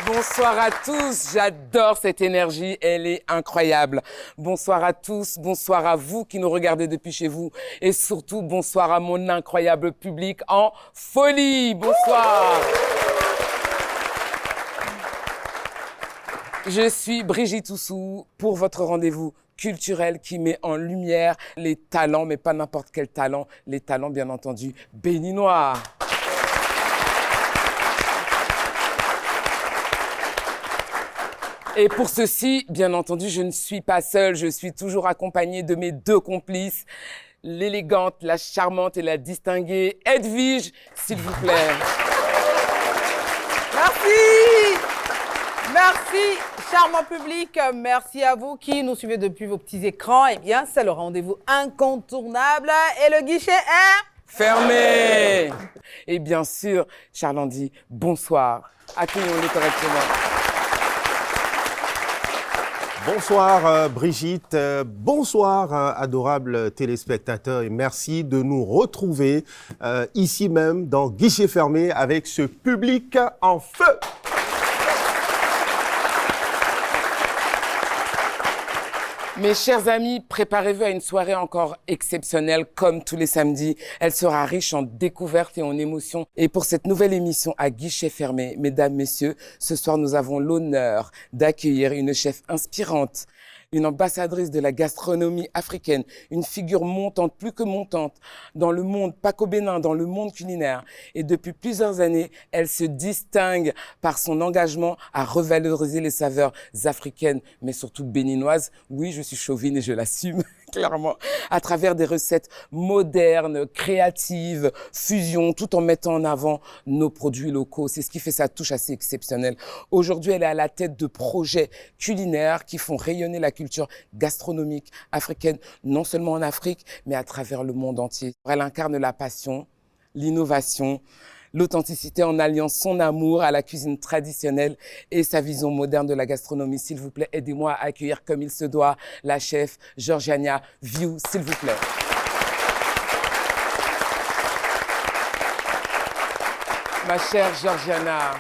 Bonsoir à tous, j'adore cette énergie, elle est incroyable. Bonsoir à tous, bonsoir à vous qui nous regardez depuis chez vous et surtout bonsoir à mon incroyable public en folie. Bonsoir. Je suis Brigitte Oussou pour votre rendez-vous culturel qui met en lumière les talents, mais pas n'importe quel talent, les talents bien entendu béninois. Et pour ceci, bien entendu, je ne suis pas seule, je suis toujours accompagnée de mes deux complices, l'élégante, la charmante et la distinguée Edwige, s'il vous plaît. Merci. Merci, charmant public. Merci à vous qui nous suivez depuis vos petits écrans. Eh bien, c'est le rendez-vous incontournable et le guichet est... Fermé. Et bien sûr, Charlandi, bonsoir. Accueillons-le correctement. Bonsoir Brigitte, bonsoir adorables téléspectateurs et merci de nous retrouver ici même dans Guichet Fermé avec ce public en feu. Mes chers amis, préparez-vous à une soirée encore exceptionnelle comme tous les samedis. Elle sera riche en découvertes et en émotions. Et pour cette nouvelle émission à guichet fermé, mesdames, messieurs, ce soir nous avons l'honneur d'accueillir une chef inspirante, une ambassadrice de la gastronomie africaine, une figure montante, plus que montante, dans le monde, pas qu'au Bénin, dans le monde culinaire. Et depuis plusieurs années, elle se distingue par son engagement à revaloriser les saveurs africaines, mais surtout béninoises. Oui, je suis chauvine et je l'assume, clairement, à travers des recettes modernes, créatives, fusion, tout en mettant en avant nos produits locaux. C'est ce qui fait sa touche assez exceptionnelle. Aujourd'hui, elle est à la tête de projets culinaires qui font rayonner la culture gastronomique africaine, non seulement en Afrique, mais à travers le monde entier. Elle incarne la passion, l'innovation, l'authenticité en alliant son amour à la cuisine traditionnelle et sa vision moderne de la gastronomie. S'il vous plaît, aidez-moi à accueillir comme il se doit la chef Georgiana Viu, s'il vous plaît. Ma chère Georgiana.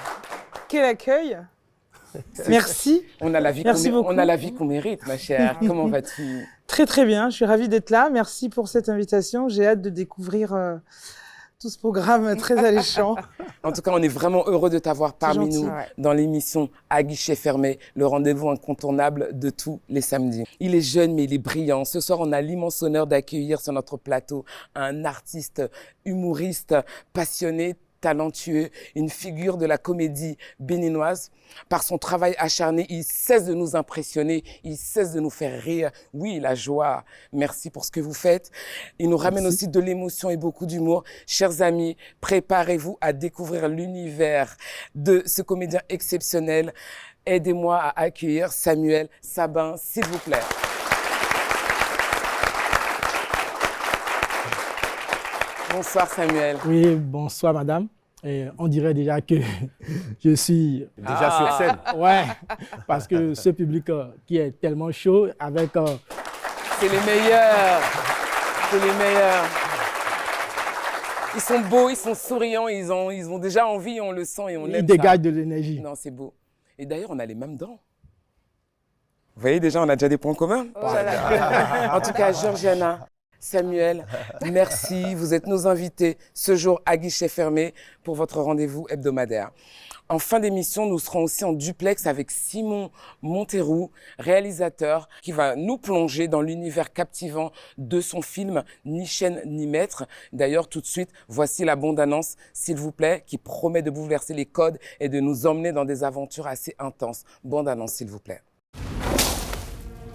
Quel accueil! Merci. On a la vie qu'on mérite, ma chère. Comment vas-tu? Très très bien, je suis ravie d'être là. Merci pour cette invitation. J'ai hâte de découvrir tout ce programme très alléchant. En tout cas, on est vraiment heureux de t'avoir parmi nous dans l'émission à guichet fermé, le rendez-vous incontournable de tous les samedis. Il est jeune, mais il est brillant. Ce soir, on a l'immense honneur d'accueillir sur notre plateau un artiste, humoriste, passionné, talentueux, une figure de la comédie béninoise. Par son travail acharné, il cesse de nous impressionner, il cesse de nous faire rire. Oui, la joie. Merci pour ce que vous faites. Il nous ramène aussi de l'émotion et beaucoup d'humour. Chers amis, préparez-vous à découvrir l'univers de ce comédien exceptionnel. Aidez-moi à accueillir Samuel Sabin, s'il vous plaît. Bonsoir Samuel. Oui, bonsoir madame. Et on dirait déjà que je suis... Déjà sur scène. Ouais, parce que ce public qui est tellement chaud avec... C'est les meilleurs. C'est les meilleurs. Ils sont beaux, ils sont souriants, ils ont déjà envie, on le sent et on aime ça. Ils dégagent de l'énergie. Non, c'est beau. Et d'ailleurs, on a les mêmes dents. Vous voyez déjà, on a déjà des points communs. Oh là là. En tout cas, Georgiana, Samuel, merci. Vous êtes nos invités ce jour à guichet fermé pour votre rendez-vous hebdomadaire. En fin d'émission, nous serons aussi en duplex avec Simon Monteroux, réalisateur, qui va nous plonger dans l'univers captivant de son film Ni chaîne ni maître. D'ailleurs, tout de suite, voici la bande-annonce, s'il vous plaît, qui promet de bouleverser les codes et de nous emmener dans des aventures assez intenses. Bande-annonce, s'il vous plaît.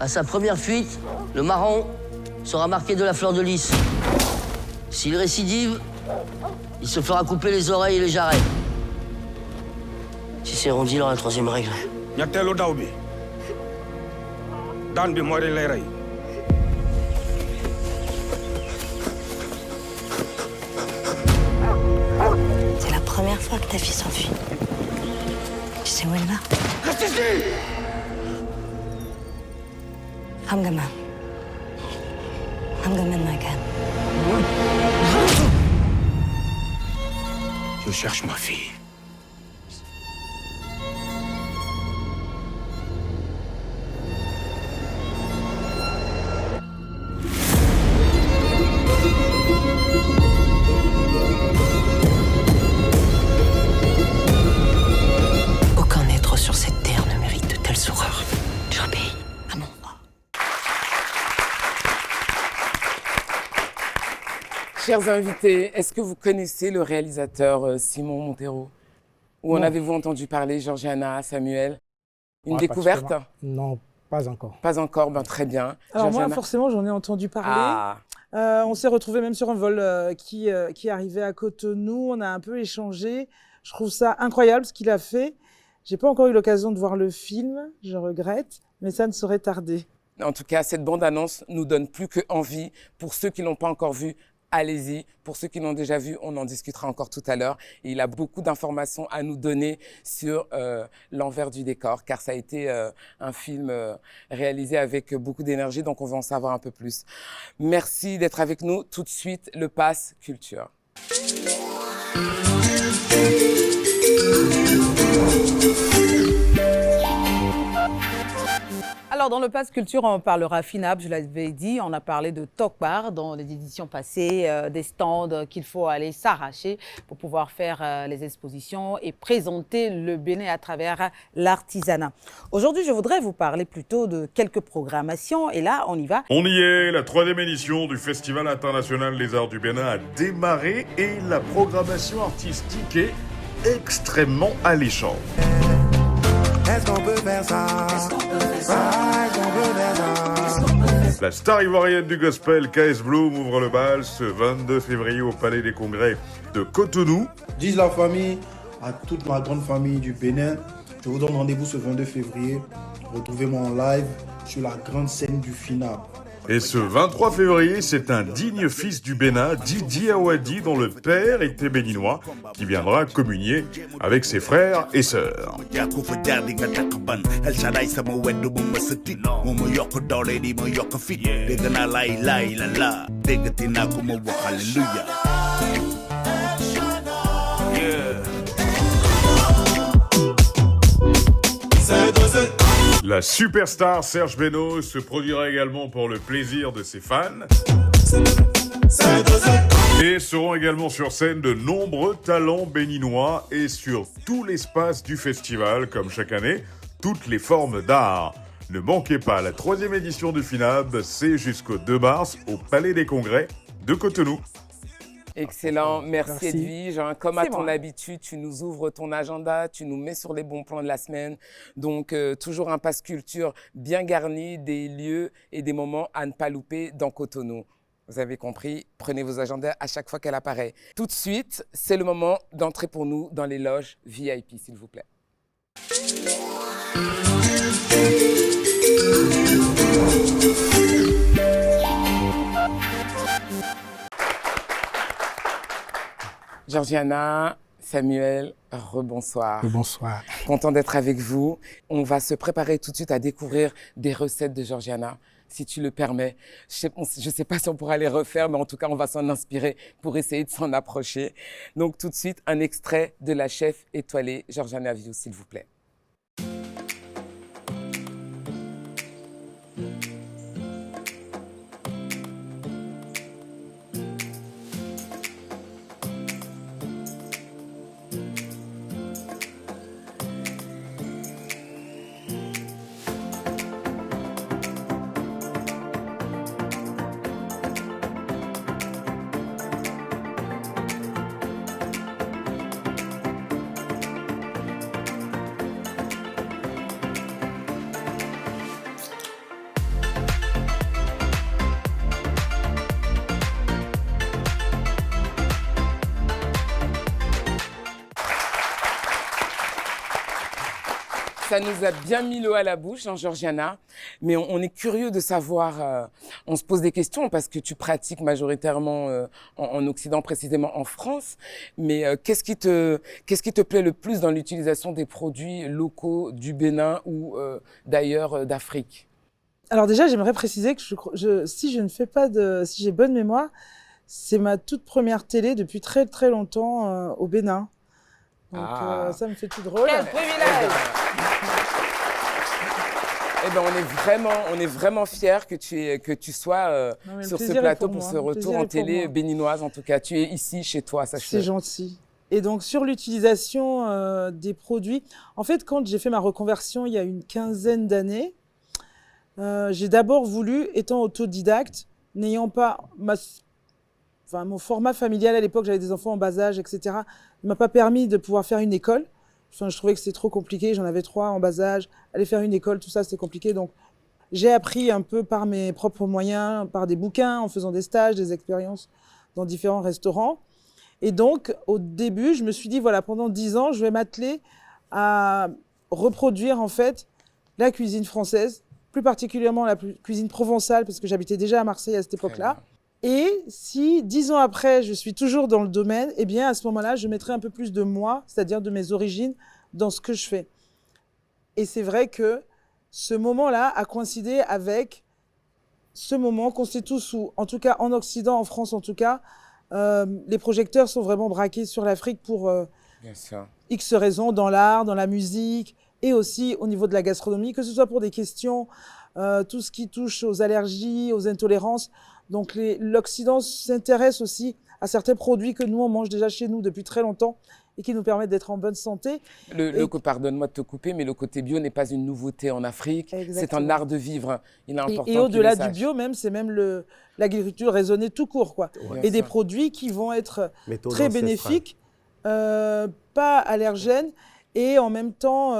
À sa première fuite, le marron sera marqué de la fleur de lys. S'il récidive, il se fera couper les oreilles et les jarrets. Si c'est rondis, il aura la troisième règle. ñetteelu daw bi daan bi moo di lay rey. C'est la première fois que ta fille s'enfuit. Tu sais où elle va? Reste ici! I'm gonna mend my gun. Je cherche ma fille. chers invités, est-ce que vous connaissez le réalisateur Simon Montero? Ou en Non. avez-vous entendu parler, Georgiana, Samuel? Une Ouais, découverte? particulièrement. Non, pas encore. Pas encore, ben très bien. Alors moi, Georgiana? forcément, j'en ai entendu parler. Ah, On s'est retrouvés même sur un vol qui arrivait à Cotonou. On a un peu échangé. Je trouve ça incroyable ce qu'il a fait. J'ai pas encore eu l'occasion de voir le film, je regrette, mais ça ne saurait tarder. en tout cas, cette bande-annonce nous donne plus que envie. Pour ceux qui l'ont pas encore vu, allez-y. Pour ceux qui l'ont déjà vu, on en discutera encore tout à l'heure. Et il a beaucoup d'informations à nous donner sur l'envers du décor, car ça a été un film réalisé avec beaucoup d'énergie, donc on va en savoir un peu plus. Merci d'être avec nous. Tout de suite, le Pass Culture. Alors, dans le Pass Culture, on parlera FINAP, je l'avais dit. On a parlé de Talk Bar dans les éditions passées, des stands qu'il faut aller s'arracher pour pouvoir faire les expositions et présenter le Bénin à travers l'artisanat. Aujourd'hui, je voudrais vous parler plutôt de quelques programmations. Et là, on y va. On y est, la 3e édition du Festival international des arts du Bénin a démarré et la programmation artistique est extrêmement alléchante. Est-ce qu'on peut faire ça? Est-ce qu'on peut faire ça? Est-ce qu'on peut faire ça? La star ivoirienne du gospel, KS Bloom, ouvre le bal ce 22 février au Palais des Congrès de Cotonou. Dis la famille, à toute ma grande famille du Bénin, je vous donne rendez-vous ce 22 février. Retrouvez-moi en live sur la grande scène du FINAP. Et ce 23 février, c'est un digne fils du Bénin, Didi Awadi, dont le père était béninois, qui viendra communier avec ses frères et sœurs. La superstar Serge Beno se produira également pour le plaisir de ses fans. Et seront également sur scène de nombreux talents béninois et sur tout l'espace du festival, comme chaque année, toutes les formes d'art. Ne manquez pas la 3e édition du FINAB, c'est jusqu'au 2 mars au Palais des Congrès de Cotonou. Excellent, merci Merci. Edwige. Comme à C'est ton moi. habitude, tu nous ouvres ton agenda, tu nous mets sur les bons plans de la semaine. Donc, toujours un pass culture bien garni, des lieux et des moments à ne pas louper dans Cotonou. Vous avez compris, prenez vos agendas à chaque fois qu'elle apparaît. Tout de suite, c'est le moment d'entrer pour nous dans les loges VIP, s'il vous plaît. Georgiana, Samuel, rebonsoir. Bonsoir. Content d'être avec vous. On va se préparer tout de suite à découvrir des recettes de Georgiana, si tu le permets. Je sais pas si on pourra les refaire, mais en tout cas, on va s'en inspirer pour essayer de s'en approcher. Donc, tout de suite, un extrait de la chef étoilée Georgiana View, s'il vous plaît. Ça nous a bien mis l'eau à la bouche, hein, Georgiana, mais on est curieux de savoir, on se pose des questions parce que tu pratiques majoritairement en Occident, précisément en France, mais qu'est-ce qui te plaît le plus dans l'utilisation des produits locaux du Bénin ou d'ailleurs d'Afrique? Alors déjà, j'aimerais préciser que si j'ai bonne mémoire, c'est ma toute première télé depuis très très longtemps au Bénin. Donc ça me fait tout drôle. Quel privilège! Eh ben, on est vraiment fiers que tu sois sur ce plateau pour ce retour en télé béninoise. En tout cas, tu es ici chez toi, sache-le. C'est gentil. Et donc, sur l'utilisation des produits, en fait, quand j'ai fait ma reconversion il y a une quinzaine d'années, j'ai d'abord voulu, étant autodidacte, n'ayant pas ma mon format familial à l'époque, j'avais des enfants en bas âge, etc. Ne m'a pas permis de pouvoir faire une école. Enfin, je trouvais que c'était trop compliqué. J'en avais 3 en bas âge. Aller faire une école, tout ça, c'était compliqué. Donc, j'ai appris un peu par mes propres moyens, par des bouquins, en faisant des stages, des expériences dans différents restaurants. Et donc, au début, je me suis dit, voilà, pendant 10 ans, je vais m'atteler à reproduire, en fait, la cuisine française, plus particulièrement la cuisine provençale, parce que j'habitais déjà à Marseille à cette époque-là. Et si 10 ans après, je suis toujours dans le domaine, eh bien, à ce moment-là, je mettrai un peu plus de moi, c'est-à-dire de mes origines, dans ce que je fais. Et c'est vrai que ce moment-là a coïncidé avec ce moment qu'on sait tous où, en tout cas en Occident, en France en tout cas, les projecteurs sont vraiment braqués sur l'Afrique pour X raisons, dans l'art, dans la musique, et aussi au niveau de la gastronomie, que ce soit pour des questions, tout ce qui touche aux allergies, aux intolérances. Donc l'Occident s'intéresse aussi à certains produits que nous, on mange déjà chez nous depuis très longtemps et qui nous permettent d'être en bonne santé. Pardonne-moi de te couper, mais le côté bio n'est pas une nouveauté en Afrique. C'est un art de vivre. Il est important et au-delà du bio, même, c'est même l'agriculture raisonnée tout court, quoi. Ouais. Et des produits qui vont être très bénéfiques, pas allergènes, et en même temps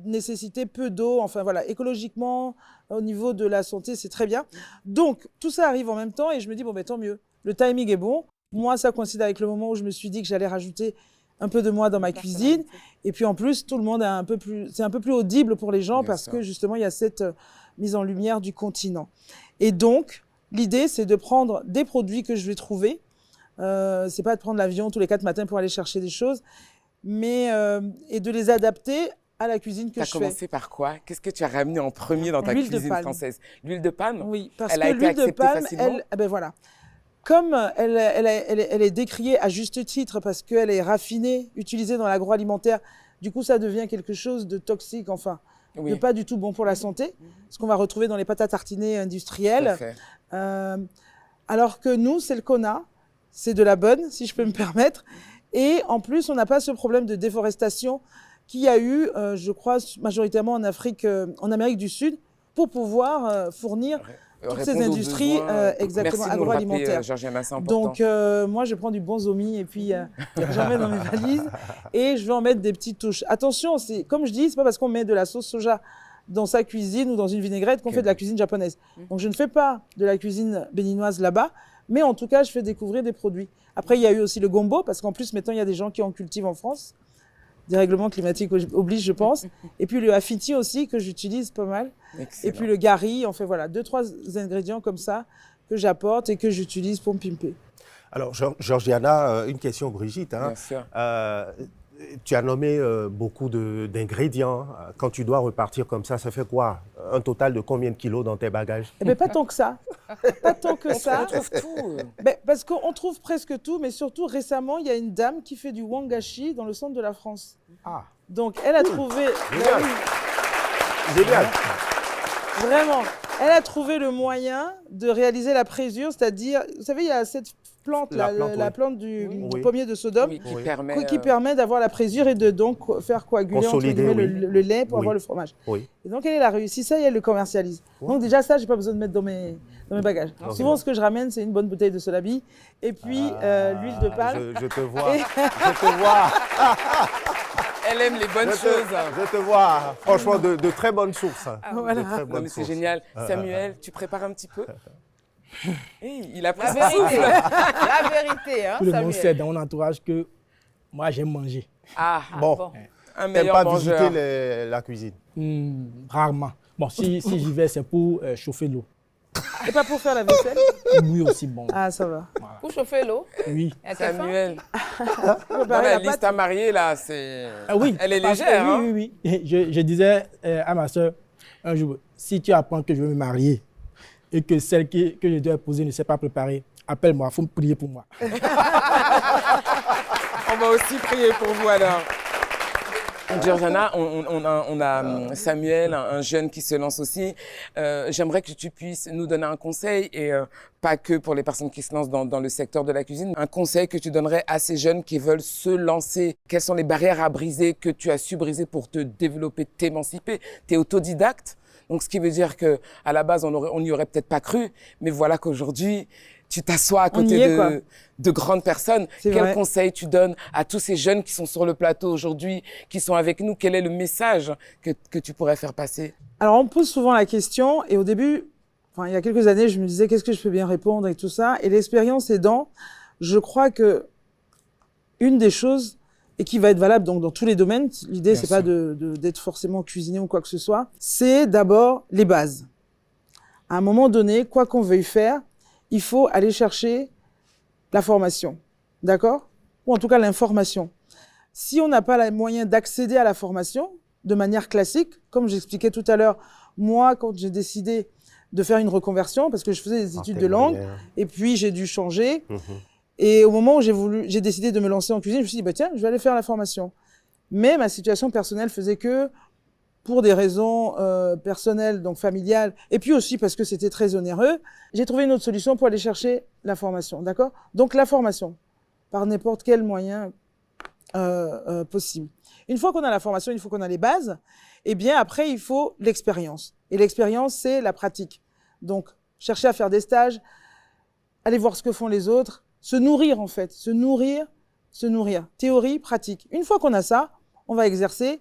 nécessiter peu d'eau. Enfin voilà, écologiquement, au niveau de la santé, c'est très bien. Donc, tout ça arrive en même temps et je me dis, bon, ben tant mieux. Le timing est bon. Moi, ça coïncide avec le moment où je me suis dit que j'allais rajouter un peu de moi dans ma cuisine. Et puis en plus, tout le monde c'est un peu plus audible pour les gens parce que justement, il y a cette mise en lumière du continent. Et donc, l'idée, c'est de prendre des produits que je vais trouver. C'est pas de prendre l'avion tous les 4 matins pour aller chercher des choses, mais et de les adapter à la cuisine que je fais. Tu as commencé par quoi? Qu'est-ce que tu as ramené en premier dans ta cuisine française? L'huile de palme? Oui, parce que l'huile de palme, ben voilà. Comme elle est décriée à juste titre parce qu'elle est raffinée, utilisée dans l'agroalimentaire, du coup, ça devient quelque chose de toxique, enfin, de pas du tout bon pour la santé, ce qu'on va retrouver dans les pâtes à tartiner industrielles. Alors que nous, celle qu'on a, c'est de la bonne, si je peux me permettre. Et en plus, on n'a pas ce problème de déforestation qu'il y a eu, je crois, majoritairement en Amérique du Sud, pour pouvoir fournir toutes ces industries exactement agroalimentaires. Donc, moi, je prends du bonzomi et puis j'en mets dans mes valises et je vais en mettre des petites touches. Attention, comme je dis, c'est pas parce qu'on met de la sauce soja dans sa cuisine ou dans une vinaigrette qu'on fait de la cuisine japonaise. Donc, je ne fais pas de la cuisine béninoise là-bas, mais en tout cas, je fais découvrir des produits. Après, il y a eu aussi le gombo, parce qu'en plus, maintenant, il y a des gens qui en cultivent en France. Des règlements climatiques obligent, je pense. Et puis le hafiti aussi, que j'utilise pas mal. Excellent. Et puis le gari, on fait voilà, 2-3 ingrédients comme ça que j'apporte et que j'utilise pour me pimper. Alors, Georgiana, une question, Brigitte. Hein. Bien sûr. Tu as nommé beaucoup d'ingrédients. Quand tu dois repartir comme ça fait quoi? Un total de combien de kilos dans tes bagages? Eh bien, pas tant que ça. Pas tant que ça. On trouve tout. Parce qu'on trouve presque tout, mais surtout récemment, il y a une dame qui fait du wangashi dans le centre de la France. Ah. Donc, elle a trouvé... Génial. Génial. Vraiment. Elle a trouvé le moyen de réaliser la présure, c'est-à-dire, vous savez, il y a cette plante, la plante du pommier de Sodome, qui permet d'avoir la présure et de donc faire coaguler entre guillemets, le lait pour avoir le fromage. Oui. Et donc, elle a réussi ça et elle le commercialise. Donc déjà, ça, je n'ai pas besoin de mettre dans mes bagages. Souvent, ce que je ramène, c'est une bonne bouteille de Solabi et puis l'huile de palme. Je te vois. Je te vois. Elle aime les bonnes choses. Je te vois, franchement, de très bonnes sources. Voilà. C'est génial. Samuel, tu prépares un petit peu? Il a pris la vérité. La vérité, hein, tout le monde sait dans mon entourage que moi, j'aime manger. Bon. Un meilleur pas mangeur. visiter la cuisine? Rarement. Bon, si j'y vais, c'est pour chauffer l'eau. Et pas pour faire la vaisselle? Oui, aussi, bon. Ah, ça va. Voilà. Pour chauffer l'eau? Oui. Samuel. Dans la liste à marier, là, c'est... oui. Elle est légère, hein? Oui. Je disais à ma soeur, un jour, si tu apprends que je veux me marier et que celle que je dois épouser ne s'est pas préparée, appelle-moi, il faut me prier pour moi. On va aussi prier pour vous, alors. Georgiana, on a Samuel, un jeune qui se lance aussi. J'aimerais que tu puisses nous donner un conseil, et pas que pour les personnes qui se lancent dans le secteur de la cuisine, un conseil que tu donnerais à ces jeunes qui veulent se lancer. Quelles sont les barrières à briser que tu as su briser pour te développer, t'émanciper? Tu es autodidacte, donc ce qui veut dire qu'à la base, on n'y aurait peut-être pas cru, mais voilà qu'aujourd'hui, tu t'assois à On y côté est, quoi. de grandes personnes. C'est Quel vrai. conseil tu donnes à tous ces jeunes qui sont sur le plateau aujourd'hui, qui sont avec nous? Quel est le message que tu pourrais faire passer? Alors, on me pose souvent la question, et au début, il y a quelques années, je me disais qu'est-ce que je peux bien répondre et tout ça. Et l'expérience aidant, je crois que une des choses, et qui va être valable donc dans tous les domaines, l'idée Bien c'est pas d'être forcément cuisinier ou quoi que ce soit, c'est d'abord les bases. À un moment donné, quoi qu'on veuille faire, il faut aller chercher la formation, d'accord? Ou en tout cas l'information. Si on n'a pas les moyens d'accéder à la formation de manière classique, comme j'expliquais tout à l'heure, moi quand j'ai décidé de faire une reconversion, parce que je faisais des études de langue, et puis j'ai dû changer, et au moment où j'ai décidé de me lancer en cuisine, je me suis dit, bah tiens, je vais aller faire la formation. Mais ma situation personnelle faisait que, pour des raisons personnelles, donc familiales, et puis aussi parce que c'était très onéreux, j'ai trouvé une autre solution pour aller chercher la formation, d'accord? Donc la formation, par n'importe quel moyen possible. Une fois qu'on a la formation, une fois qu'on a les bases, eh bien après, il faut l'expérience. Et l'expérience, c'est la pratique. Donc, chercher à faire des stages, aller voir ce que font les autres, se nourrir en fait, se nourrir. Théorie, pratique. Une fois qu'on a ça, on va exercer.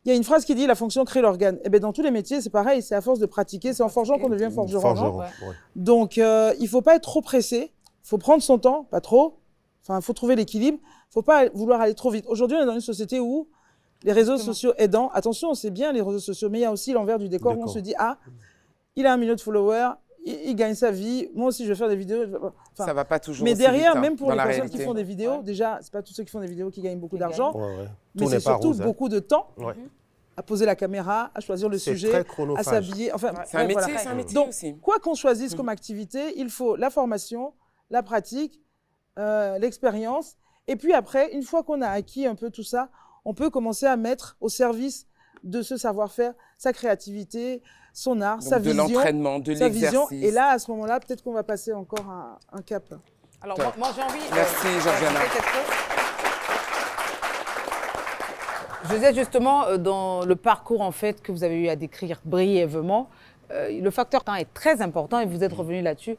Il y a une phrase qui dit « la fonction crée l'organe ». Eh bien, dans tous les métiers, c'est pareil, c'est à force de pratiquer, c'est en forgeant qu'on devient forgeron. Forgeron, ouais. Donc, il ne faut pas être trop pressé, il faut prendre son temps, pas trop. Enfin, il faut trouver l'équilibre, il ne faut pas vouloir aller trop vite. Aujourd'hui, on est dans une société où les réseaux sociaux aidant, attention, c'est bien les réseaux sociaux, mais il y a aussi l'envers du décor où on se dit « ah, il a 1 million de followers, il gagne sa vie, moi aussi je vais faire des vidéos. » Enfin, ça va pas toujours mais aussi derrière, vite, hein, même pour dans les la personnes réalité. qui font des vidéos, déjà, c'est pas tous ceux qui font des vidéos qui gagnent beaucoup d'argent, mais Tout c'est n'est pas surtout rose, hein. beaucoup de temps Ouais. à poser la caméra, à choisir le C'est sujet, très à chronophage. s'habiller. Enfin, C'est un bref, métier, voilà. c'est un métier Donc, aussi. quoi qu'on choisisse comme activité, il faut la formation, la pratique, l'expérience. Et puis après, une fois qu'on a acquis un peu tout ça, on peut commencer à mettre au service de ce savoir-faire sa créativité, son art, Donc, sa de vision. l'entraînement, de sa vision. l'exercice. Et là, à ce moment-là, peut-être qu'on va passer encore un cap. Alors, Top. moi j'ai envie Merci, Georgiana. d'ajouter quelque chose. Je disais justement, dans le parcours en fait que vous avez eu à décrire brièvement, le facteur temps est très important et vous êtes revenu là-dessus.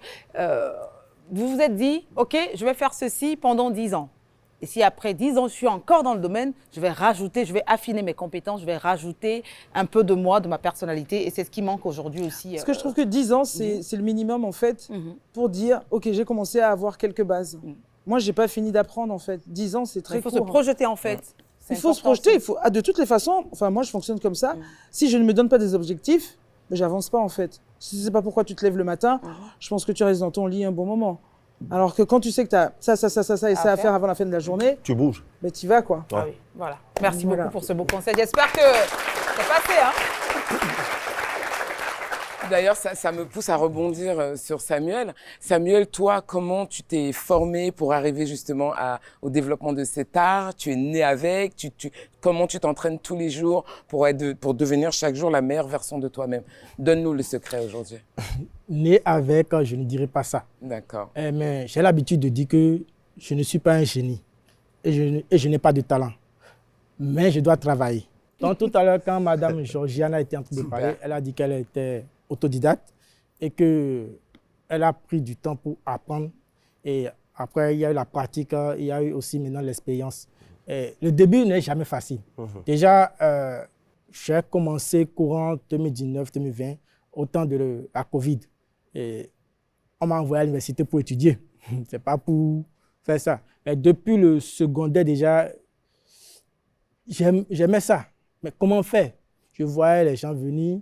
Vous vous êtes dit, OK, je vais faire ceci pendant 10 ans. Et si après 10 ans, je suis encore dans le domaine, je vais rajouter, je vais affiner mes compétences, je vais rajouter un peu de moi, de ma personnalité. Et c'est ce qui manque aujourd'hui aussi. Parce que je trouve que 10 ans, c'est le minimum, en fait, pour dire, OK, j'ai commencé à avoir quelques bases. Moi, je n'ai pas fini d'apprendre, en fait. 10 ans, c'est très Il faut court. se projeter, en fait. Il faut se projeter. Il faut, de toutes les façons, enfin, moi, je fonctionne comme ça. Si je ne me donne pas des objectifs, ben, j'avance pas, en fait. Si ce n'est pas pourquoi tu te lèves le matin, je pense que tu restes dans ton lit un bon moment. Alors que quand tu sais que tu as ça et ça à faire avant la fin de la journée, tu bouges. Ben, tu y vas, quoi. Ah oui, voilà. Merci Voilà. beaucoup pour ce beau conseil. J'espère que c'est passé, hein. D'ailleurs, ça me pousse à rebondir sur Samuel. Samuel, toi, comment tu t'es formé pour arriver justement au développement de cet art? Tu es né avec, comment tu t'entraînes tous les jours pour devenir chaque jour la meilleure version de toi-même? Donne-nous le secret aujourd'hui. Né avec, je ne dirais pas ça. D'accord. Mais j'ai l'habitude de dire que je ne suis pas un génie et je n'ai pas de talent. Mais je dois travailler. Donc tout à l'heure, quand Madame Georgiana était en train de parler, elle a dit qu'elle était autodidacte et qu'elle a pris du temps pour apprendre. Et après, il y a eu la pratique, il y a eu aussi maintenant l'expérience. Le début n'est jamais facile. Déjà, j'ai commencé courant 2019-2020, au temps de la Covid. Et on m'a envoyé à l'université pour étudier. Ce n'est pas pour faire ça. Mais depuis le secondaire, déjà, j'aimais ça. Mais comment faire? Je voyais les gens venir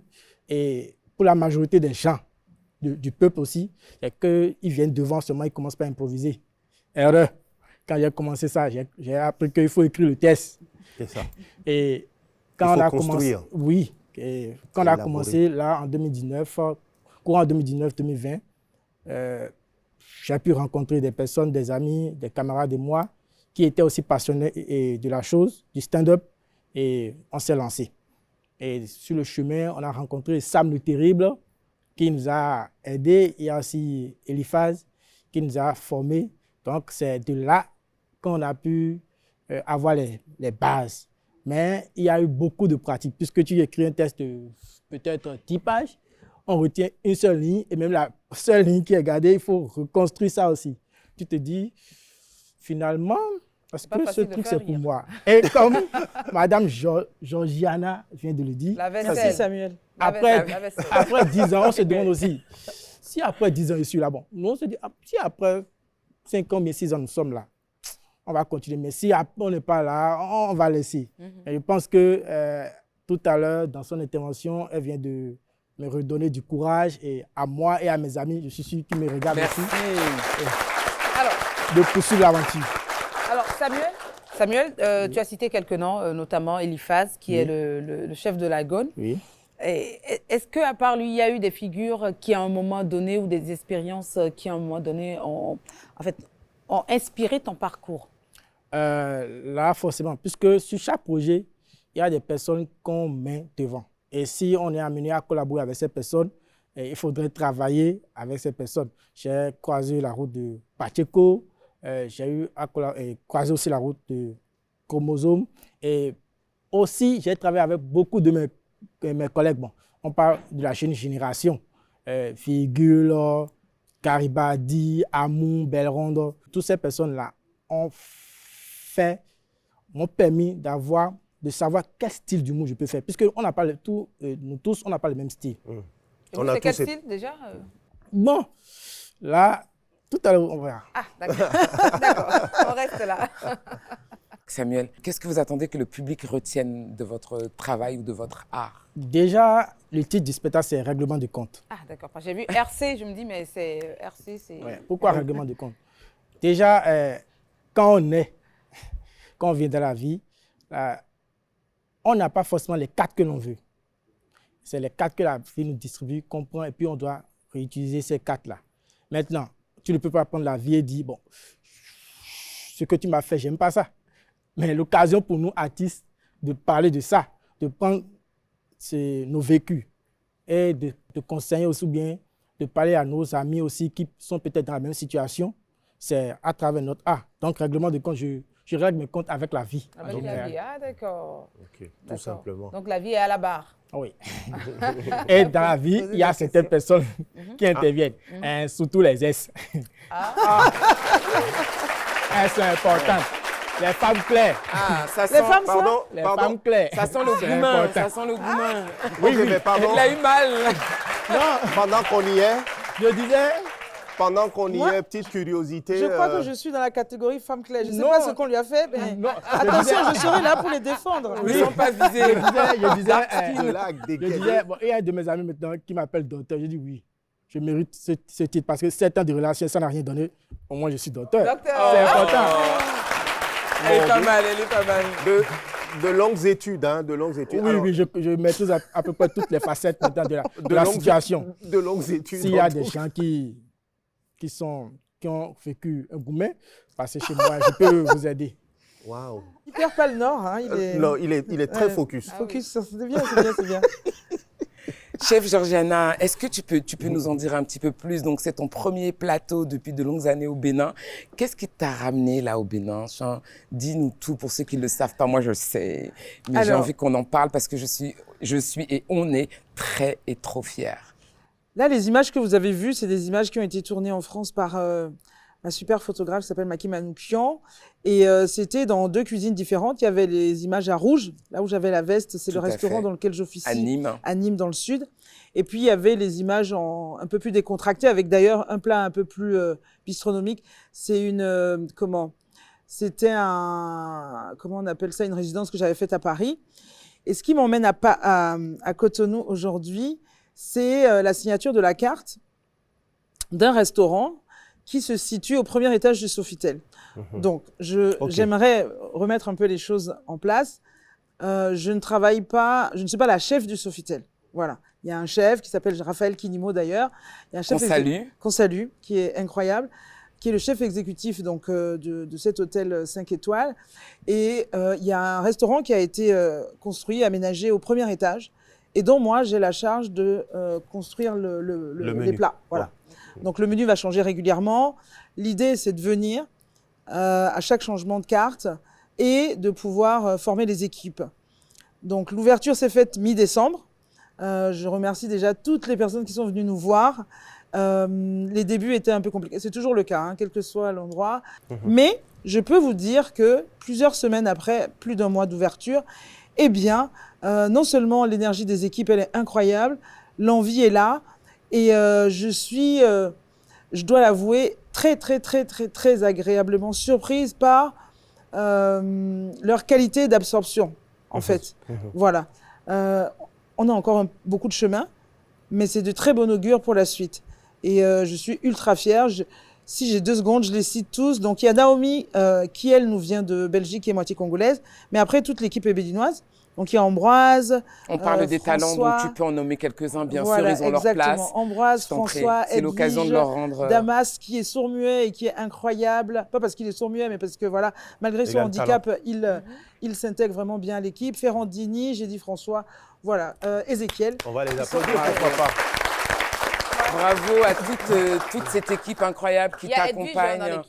et pour la majorité des gens, du peuple aussi, c'est qu'ils viennent devant seulement, ils ne commencent pas à improviser. Erreur. Quand j'ai commencé ça, j'ai appris qu'il faut écrire le test. C'est ça. Et quand il on faut a construire. commencé, oui, et quand on a commencé là en 2019, courant 2019-2020, j'ai pu rencontrer des personnes, des amis, des camarades de moi qui étaient aussi passionnés de la chose, du stand-up, et on s'est lancé. Et sur le chemin, on a rencontré Sam le Terrible qui nous a aidés. Il y a aussi Eliphaz qui nous a formés. Donc, c'est de là qu'on a pu avoir les bases. Mais il y a eu beaucoup de pratiques. Puisque tu écris un test de peut-être 10 pages, on retient une seule ligne et même la seule ligne qui est gardée, il faut reconstruire ça aussi. Tu te dis, finalement, parce que ce truc, c'est pour moi. Et comme Madame Georgiana vient de le dire, La vaisselle. Merci Samuel. après 10 ans, on se demande aussi, si après 10 ans, je suis là, bon, nous on se dit, si après 5 ans, mais 6 ans, nous sommes là, on va continuer. Mais si après, on n'est pas là, on va laisser. Et je pense que tout à l'heure, dans son intervention, elle vient de me redonner du courage et à moi et à mes amis, je suis sûr qu'ils me regardent aussi, de poursuivre l'aventure. Alors, Samuel, tu as cité quelques noms, notamment Eliphaz, qui est le chef de la GON. Oui. Est-ce qu'à part lui, il y a eu des figures qui, à un moment donné, ou des expériences qui, à un moment donné, ont inspiré ton parcours? Là, forcément, puisque sur chaque projet, il y a des personnes qu'on met devant. Et si on est amené à collaborer avec ces personnes, il faudrait travailler avec ces personnes. J'ai croisé la route de Pacheco, j'ai eu à croiser aussi la route de Chromosome. Et aussi, j'ai travaillé avec beaucoup de mes collègues. Bon, on parle de la jeune génération. Figule, Caribadi, Amou, Belrondo. Toutes ces personnes-là m'ont permis de savoir quel style d'humour je peux faire. Puisqu'on n'a pas nous tous, on n'a pas le même style. C'est quel style déjà? Bon, là, tout à l'heure, on verra. Ah, d'accord. D'accord, on reste là. Samuel, qu'est-ce que vous attendez que le public retienne de votre travail ou de votre art? Déjà, le titre du spectacle, c'est Règlement de compte. Ah, d'accord. J'ai vu RC, je me dis, mais c'est RC, c'est... Ouais. Pourquoi Règlement de compte? Déjà, quand on vient dans la vie, on n'a pas forcément les cartes que l'on veut. C'est les cartes que la vie nous distribue, qu'on prend, et puis on doit réutiliser ces cartes-là. Maintenant, tu ne peux pas prendre la vie et dire, bon, ce que tu m'as fait, j'aime pas ça. Mais l'occasion pour nous, artistes, de parler de ça, de prendre nos vécus et de conseiller aussi bien, de parler à nos amis aussi qui sont peut-être dans la même situation, c'est à travers notre art. Donc, règlement de compte, je règle mes comptes avec la vie. Avec la vie, ah d'accord. Ok, tout simplement. Donc la vie est à la barre. Oui. Et dans la vie, il y a certaines personnes qui interviennent, surtout les S. Elles sont importantes. Les femmes claires. Ah, ça sent... Les femmes, pardon, Les pardon. femmes claires. Ça sent le gourmand, ça sent le gourmand. Oui, mais pardon. Il a eu mal. Non, Pendant qu'on y est, je disais... pendant qu'on y Moi, est, petite curiosité. Je crois que je suis dans la catégorie femme claire. Je ne sais Non. pas ce qu'on lui a fait, mais Non. attention, je serai là pour les défendre. Ils ne sont pas visés. Je disais, Blague bon, il y a un de mes amis maintenant qui m'appelle docteur. Je dis oui, je mérite ce titre parce que 7 ans de relation, ça n'a rien donné. Au moins, je suis docteur. Docteur. C'est important. Elle est pas mal, elle est pas mal. De longues études, hein, de longues études. Oui, Alors, oui, je maîtrise à peu près toutes les facettes maintenant de la situation. De longues études. S'il y a des gens qui ont vécu un gourmet, passez chez moi, je peux vous aider. Waouh. Il perd pas le nord. Hein, Non, il est très focus. Focus, c'est bien, c'est bien, c'est bien. Chef Georgiana, est-ce que tu peux nous en dire un petit peu plus? Donc, c'est ton premier plateau depuis de longues années au Bénin. Qu'est-ce qui t'a ramené là au Bénin? Dis-nous tout pour ceux qui ne le savent pas. Moi, je le sais. Mais j'ai envie qu'on en parle parce que je suis et on est très et trop fiers. Là, les images que vous avez vues, c'est des images qui ont été tournées en France par un super photographe qui s'appelle Maki Manoukian. Et c'était dans 2 cuisines différentes. Il y avait les images à Rouge, là où j'avais la veste, c'est le restaurant dans lequel j'officie. À Nîmes, dans le sud. Et puis, il y avait les images un peu plus décontractées, avec d'ailleurs un plat un peu plus bistronomique. C'est comment on appelle ça, une résidence que j'avais faite à Paris. Et ce qui m'emmène à Cotonou aujourd'hui, c'est la signature de la carte d'un restaurant qui se situe au premier étage du Sofitel. Donc, j'aimerais remettre un peu les choses en place. Je ne suis pas la chef du Sofitel. Voilà. Il y a un chef qui s'appelle Raphaël Kinimo d'ailleurs. Il y a un chef qu'on salue, qui est incroyable, qui est le chef exécutif donc, de cet hôtel 5 étoiles. Et il y a un restaurant qui a été construit, aménagé au premier étage, et dont moi, j'ai la charge de construire les plats. Voilà. Ouais. Donc, le menu va changer régulièrement. L'idée, c'est de venir à chaque changement de carte et de pouvoir former les équipes. Donc, l'ouverture s'est faite mi-décembre. Je remercie déjà toutes les personnes qui sont venues nous voir. Les débuts étaient un peu compliqués. C'est toujours le cas, hein, quel que soit l'endroit. Mais je peux vous dire que plusieurs semaines après, plus d'un mois d'ouverture, eh bien, non seulement l'énergie des équipes, elle est incroyable, l'envie est là. Et je dois l'avouer, très agréablement surprise par leur qualité d'absorption, en fait. Voilà. On a encore beaucoup de chemin, mais c'est de très bon augure pour la suite. Et je suis ultra fière. Si j'ai 2 secondes, je les cite tous. Donc, il y a Naomi, qui, elle, nous vient de Belgique et moitié congolaise. Mais après, toute l'équipe est béninoise. Donc, il y a Ambroise, On parle des talents, donc tu peux en nommer quelques-uns, bien sûr, ils ont leur place. Ambroise, François, c'est l'occasion de leur rendre... Damas, qui est sourd-muet et qui est incroyable. Pas parce qu'il est sourd-muet, mais parce que, voilà, malgré son handicap, il s'intègre vraiment bien à l'équipe. Ferrandini, j'ai dit François, voilà. Ézéchiel. On va les applaudir, pourquoi pas. Bravo à toute cette équipe incroyable qui t'accompagne.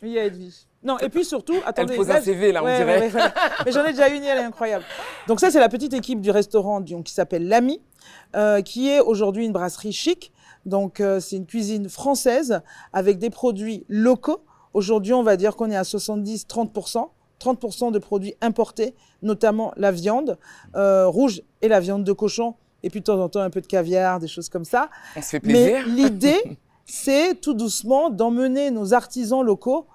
Il y a Edwige. Non, et puis surtout, attendez. Elle pose un CV, là, on dirait. Ouais. Mais j'en ai déjà une, elle est incroyable. Donc ça, c'est la petite équipe du restaurant qui s'appelle L'Ami, qui est aujourd'hui une brasserie chic. Donc, c'est une cuisine française avec des produits locaux. Aujourd'hui, on va dire qu'on est à 70-30%. 30% de produits importés, notamment la viande rouge et la viande de cochon. Et puis de temps en temps, un peu de caviar, des choses comme ça. On se fait plaisir. Mais l'idée, c'est tout doucement d'emmener nos artisans locaux.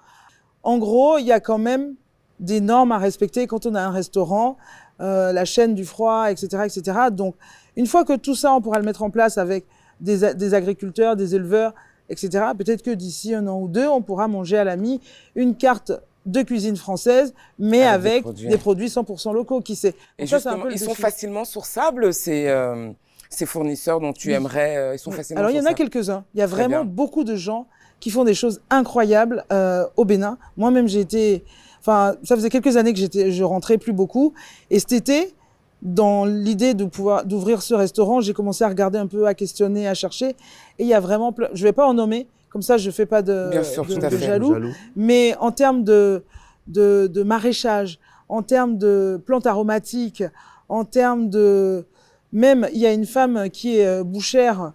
En gros, il y a quand même des normes à respecter quand on a un restaurant, la chaîne du froid, etc., etc. Donc, une fois que tout ça, on pourra le mettre en place avec des agriculteurs, des éleveurs, etc., peut-être que d'ici 1 an ou 2, on pourra manger à l'Ami une carte de cuisine française, mais avec des produits 100% locaux, qui sait. Et ça, justement, ils sont facilement sourçables, ces fournisseurs dont tu aimerais, ils sont facilement sourçables. Alors, il y en a quelques-uns. Il y a vraiment beaucoup de gens qui font des choses incroyables au Bénin. Moi-même, ça faisait quelques années que je rentrais plus beaucoup. Et cet été, dans l'idée d'ouvrir ce restaurant, j'ai commencé à regarder un peu, à questionner, à chercher. Et il y a vraiment je vais pas en nommer, comme ça, je fais pas de jaloux. Mais en termes de maraîchage, en termes de plantes aromatiques, en termes de... Même, il y a une femme qui est bouchère,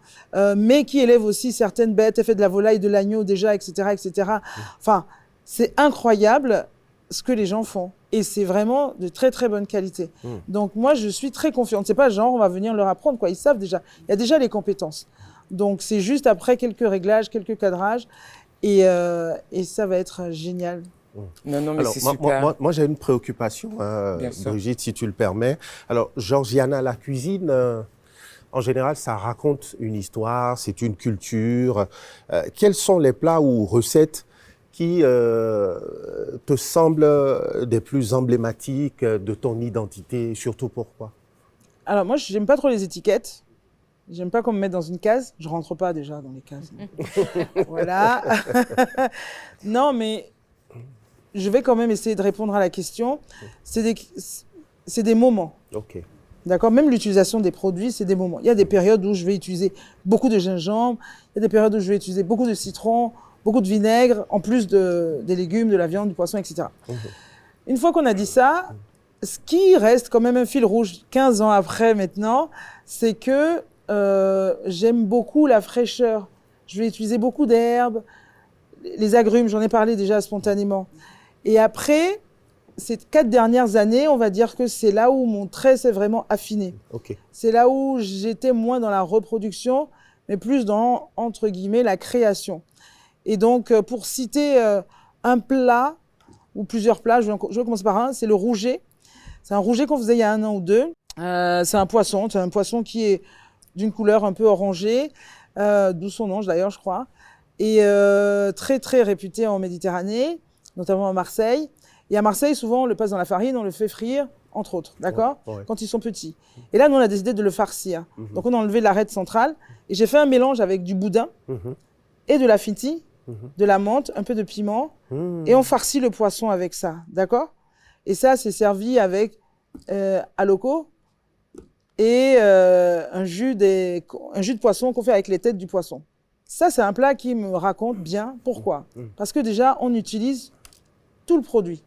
mais qui élève aussi certaines bêtes. Elle fait de la volaille, de l'agneau déjà, etc., etc. Enfin, c'est incroyable ce que les gens font. Et c'est vraiment de très bonne qualité. Donc, moi, je suis très confiante. C'est pas genre, on va venir leur apprendre, quoi. Ils savent déjà. Il y a déjà les compétences. Donc, c'est juste après quelques réglages, quelques cadrages, et ça va être génial. Non, mais c'est super. Moi, j'ai une préoccupation, Brigitte, si tu le permets. Alors, Georgiana, la cuisine, en général, ça raconte une histoire, c'est une culture. Quels sont les plats ou recettes qui te semblent des plus emblématiques de ton identité, et surtout pourquoi? Alors, moi, j'aime pas trop les étiquettes. J'aime pas qu'on me mette dans une case. Je rentre pas déjà dans les cases. Voilà. Non, mais je vais quand même essayer de répondre à la question. C'est des moments. OK. D'accord? Même l'utilisation des produits, c'est des moments. Il y a des périodes où je vais utiliser beaucoup de gingembre. Il y a des périodes où je vais utiliser beaucoup de citron, beaucoup de vinaigre, en plus des légumes, de la viande, du poisson, etc. Une fois qu'on a dit ça, ce qui reste quand même un fil rouge 15 ans après maintenant, c'est que j'aime beaucoup la fraîcheur. Je vais utiliser beaucoup d'herbes, les agrumes, j'en ai parlé déjà spontanément. Et après, ces 4 dernières années, on va dire que c'est là où mon trait s'est vraiment affiné. Okay. C'est là où j'étais moins dans la reproduction, mais plus dans, entre guillemets, la création. Et donc, pour citer un plat, ou plusieurs plats, je vais commencer par un, c'est le rouget. C'est un rouget qu'on faisait il y a 1 an ou 2. C'est un poisson qui est d'une couleur un peu orangée, d'où son nom d'ailleurs, je crois, et très réputé en Méditerranée, notamment à Marseille. Et à Marseille, souvent, on le passe dans la farine, on le fait frire, entre autres, d'accord, quand ils sont petits. Et là, nous, on a décidé de le farcir. Donc, on a enlevé l'arête centrale, et j'ai fait un mélange avec du boudin et de la fiti, de la menthe, un peu de piment, et on farcit le poisson avec ça, d'accord? Et ça, c'est servi avec aloko et un jus de poisson qu'on fait avec les têtes du poisson. Ça, c'est un plat qui me raconte bien pourquoi. Parce que déjà, on utilise tout le produit.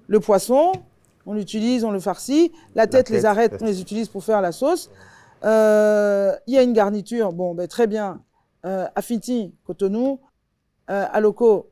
Le poisson, on l'utilise, on le farcit. La tête, les arêtes, on les utilise pour faire la sauce. Il y a une garniture, bon, ben, très bien. Afiti, Cotonou. Aloko,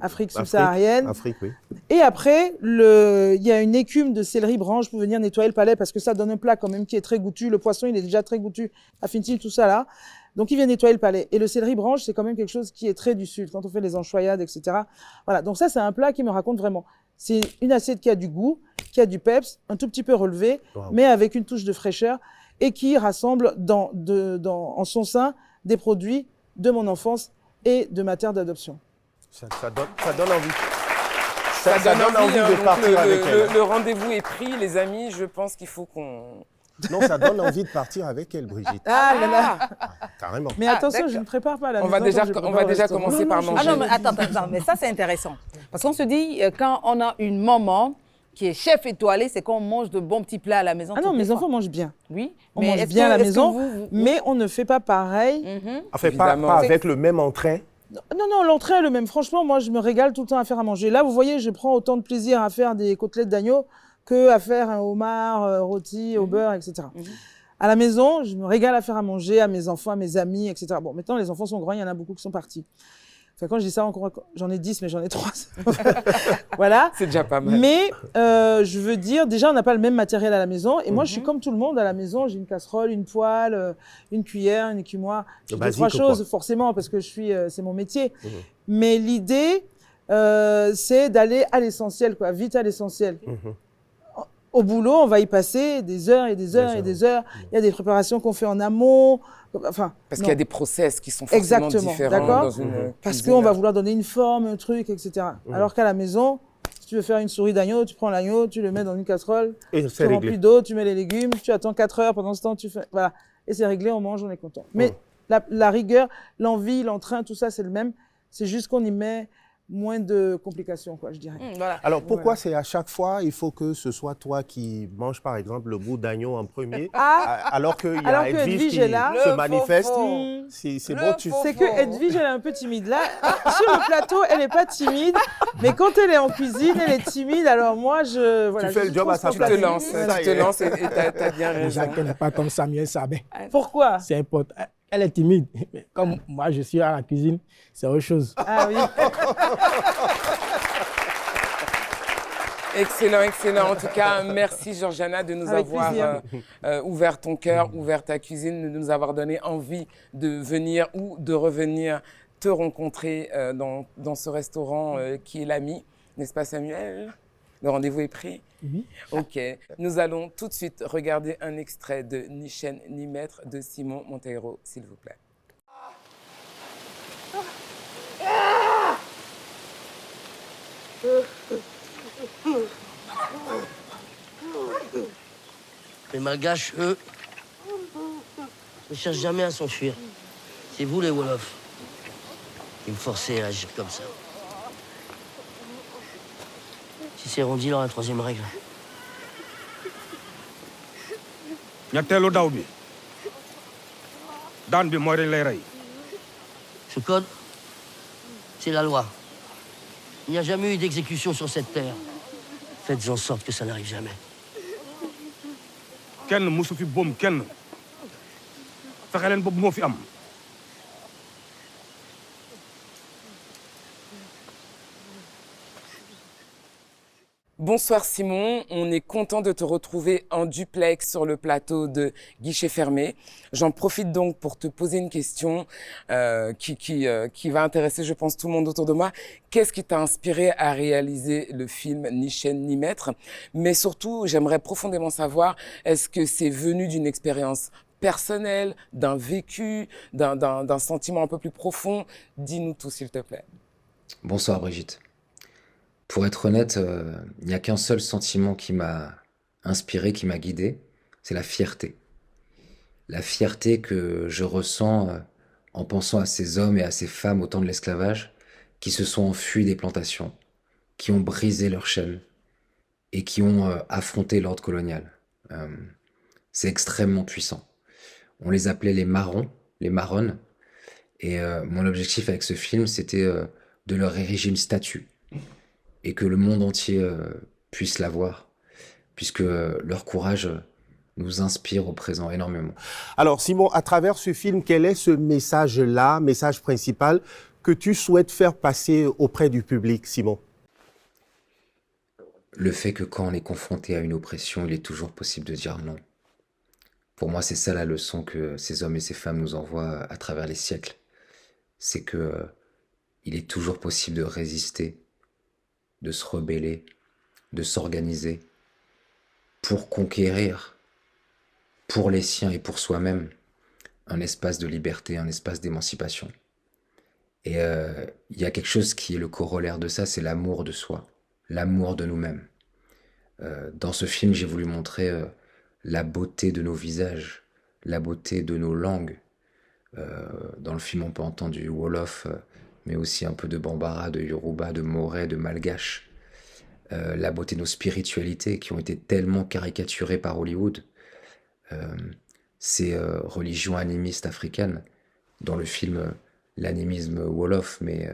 Afrique subsaharienne. Afrique, oui. Et après, il y a une écume de céleri branche pour venir nettoyer le palais parce que ça donne un plat quand même qui est très goûtu. Le poisson, il est déjà très goûtu. Affinity, tout ça là. Donc, il vient nettoyer le palais. Et le céleri branche, c'est quand même quelque chose qui est très du sud. Quand on fait les anchoyades, etc. Voilà. Donc ça, c'est un plat qui me raconte vraiment. C'est une assiette qui a du goût, qui a du peps, un tout petit peu relevé, mais avec une touche de fraîcheur et qui rassemble en son sein des produits de mon enfance et de ma terre d'adoption. Ça donne envie. Ça donne envie de partir avec elle. Le rendez-vous est pris, les amis. Je pense qu'il faut qu'on... Non, ça donne envie de partir avec elle, Brigitte. Ah là là. Carrément. Mais attention, je ne prépare pas la On va déjà commencer par manger. Ah non, mais attends, mais ça c'est intéressant. Parce qu'on se dit, quand on a une maman qui est chef étoilé, c'est qu'on mange de bons petits plats à la maison. Ah non, mes enfants mangent bien. Oui, on mange bien à la maison, mais on ne fait pas pareil. Enfin, pas avec le même entrain. Non, l'entrée est le même. Franchement, moi, je me régale tout le temps à faire à manger. Là, vous voyez, je prends autant de plaisir à faire des côtelettes d'agneau qu'à faire un homard rôti au beurre, etc. À la maison, je me régale à faire à manger à mes enfants, à mes amis, etc. Bon, maintenant, les enfants sont grands, il y en a beaucoup qui sont partis. Enfin, quand je dis ça, j'en ai 10, mais j'en ai 3. Voilà. C'est déjà pas mal. Mais je veux dire, déjà, on n'a pas le même matériel à la maison. Et moi, je suis comme tout le monde à la maison. J'ai une casserole, une poêle, une cuillère, une écumoire. J'ai deux, trois choses, forcément, parce que c'est mon métier. Mais l'idée, c'est d'aller à l'essentiel, quoi, vite à l'essentiel. Au boulot, on va y passer des heures et des heures et des heures. Il y a des préparations qu'on fait en amont. Enfin, parce qu'il y a des process qui sont forcément différents dans une parce qu'on va vouloir donner une forme, un truc, etc. Alors qu'à la maison, si tu veux faire une souris d'agneau, tu prends l'agneau, tu le mets dans une casserole, tu remplis d'eau, tu mets les légumes, tu attends 4 heures, pendant ce temps, tu fais... Voilà. Et c'est réglé, on mange, on est content. Mais la rigueur, l'envie, l'entrain, tout ça, c'est le même. C'est juste qu'on y met moins de complications, quoi, je dirais. Voilà. Alors, pourquoi c'est à chaque fois, il faut que ce soit toi qui manges, par exemple, le bout d'agneau en premier, alors qu'il y a Edwige qui se manifeste. C'est bon, tu... C'est que Edwige, elle est un peu timide. Là, sur le plateau, elle n'est pas timide, mais quand elle est en cuisine, elle est timide. Alors moi, voilà, tu fais le job à sa place. Tu te lances et t'as bien raison. Jacques n'est pas comme Samuel Sabin. Pourquoi? C'est important. Elle est timide. Mais comme moi, je suis à la cuisine, c'est autre chose. Ah oui. Excellent, excellent. En tout cas, merci Georgiana de nous avoir ouvert ton cœur, ouvert ta cuisine, de nous avoir donné envie de venir ou de revenir te rencontrer dans ce restaurant qui est l'Ami. N'est-ce pas Samuel? Le rendez-vous est pris? Oui. Ok. Nous allons tout de suite regarder un extrait de Ni chaîne ni maître de Simon Monteiro, s'il vous plaît. Les Malgaches, eux, ne cherchent jamais à s'enfuir. C'est vous, les Wolofs, qui me forcez à agir comme ça. Si c'est Rondi, la troisième règle. ñetteelu daw bi daan bi mooy dañ lay rey. Ce code, c'est la loi. Il n'y a jamais eu d'exécution sur cette terre. Faites en sorte que ça n'arrive jamais. kenn musu fi boom kenn fexe leen boobu moo fi am. Bonsoir Simon, on est content de te retrouver en duplex sur le plateau de Guichet Fermé. J'en profite donc pour te poser une question qui va intéresser, je pense, tout le monde autour de moi. Qu'est-ce qui t'a inspiré à réaliser le film Ni chaîne ni maître? Mais surtout, j'aimerais profondément savoir, est-ce que c'est venu d'une expérience personnelle, d'un vécu, d'un sentiment un peu plus profond? Dis-nous tout, s'il te plaît. Bonsoir Brigitte. Pour être honnête, il n'y a qu'un seul sentiment qui m'a inspiré, qui m'a guidé, c'est la fierté. La fierté que je ressens en pensant à ces hommes et à ces femmes au temps de l'esclavage qui se sont enfuis des plantations, qui ont brisé leurs chaînes et qui ont affronté l'ordre colonial. C'est extrêmement puissant. On les appelait les marrons, les marronnes, et mon objectif avec ce film, c'était de leur ériger une statue. Et que le monde entier puisse la voir, puisque leur courage nous inspire au présent énormément. Alors Simon, à travers ce film, quel est ce message-là, message principal, que tu souhaites faire passer auprès du public, Simon? Le fait que quand on est confronté à une oppression, il est toujours possible de dire non. Pour moi, c'est ça la leçon que ces hommes et ces femmes nous envoient à travers les siècles. C'est que il est toujours possible de résister, de se rebeller, de s'organiser pour conquérir, pour les siens et pour soi-même, un espace de liberté, un espace d'émancipation. Et il y a quelque chose qui est le corollaire de ça, c'est l'amour de soi, l'amour de nous-mêmes. Dans ce film, j'ai voulu montrer la beauté de nos visages, la beauté de nos langues. Dans le film, on peut entendre du Wolof, mais aussi un peu de Bambara, de Yoruba, de Moré, de Malgache. La beauté de nos spiritualités qui ont été tellement caricaturées par Hollywood. Ces religions animistes africaines, dans le film l'animisme Wolof, mais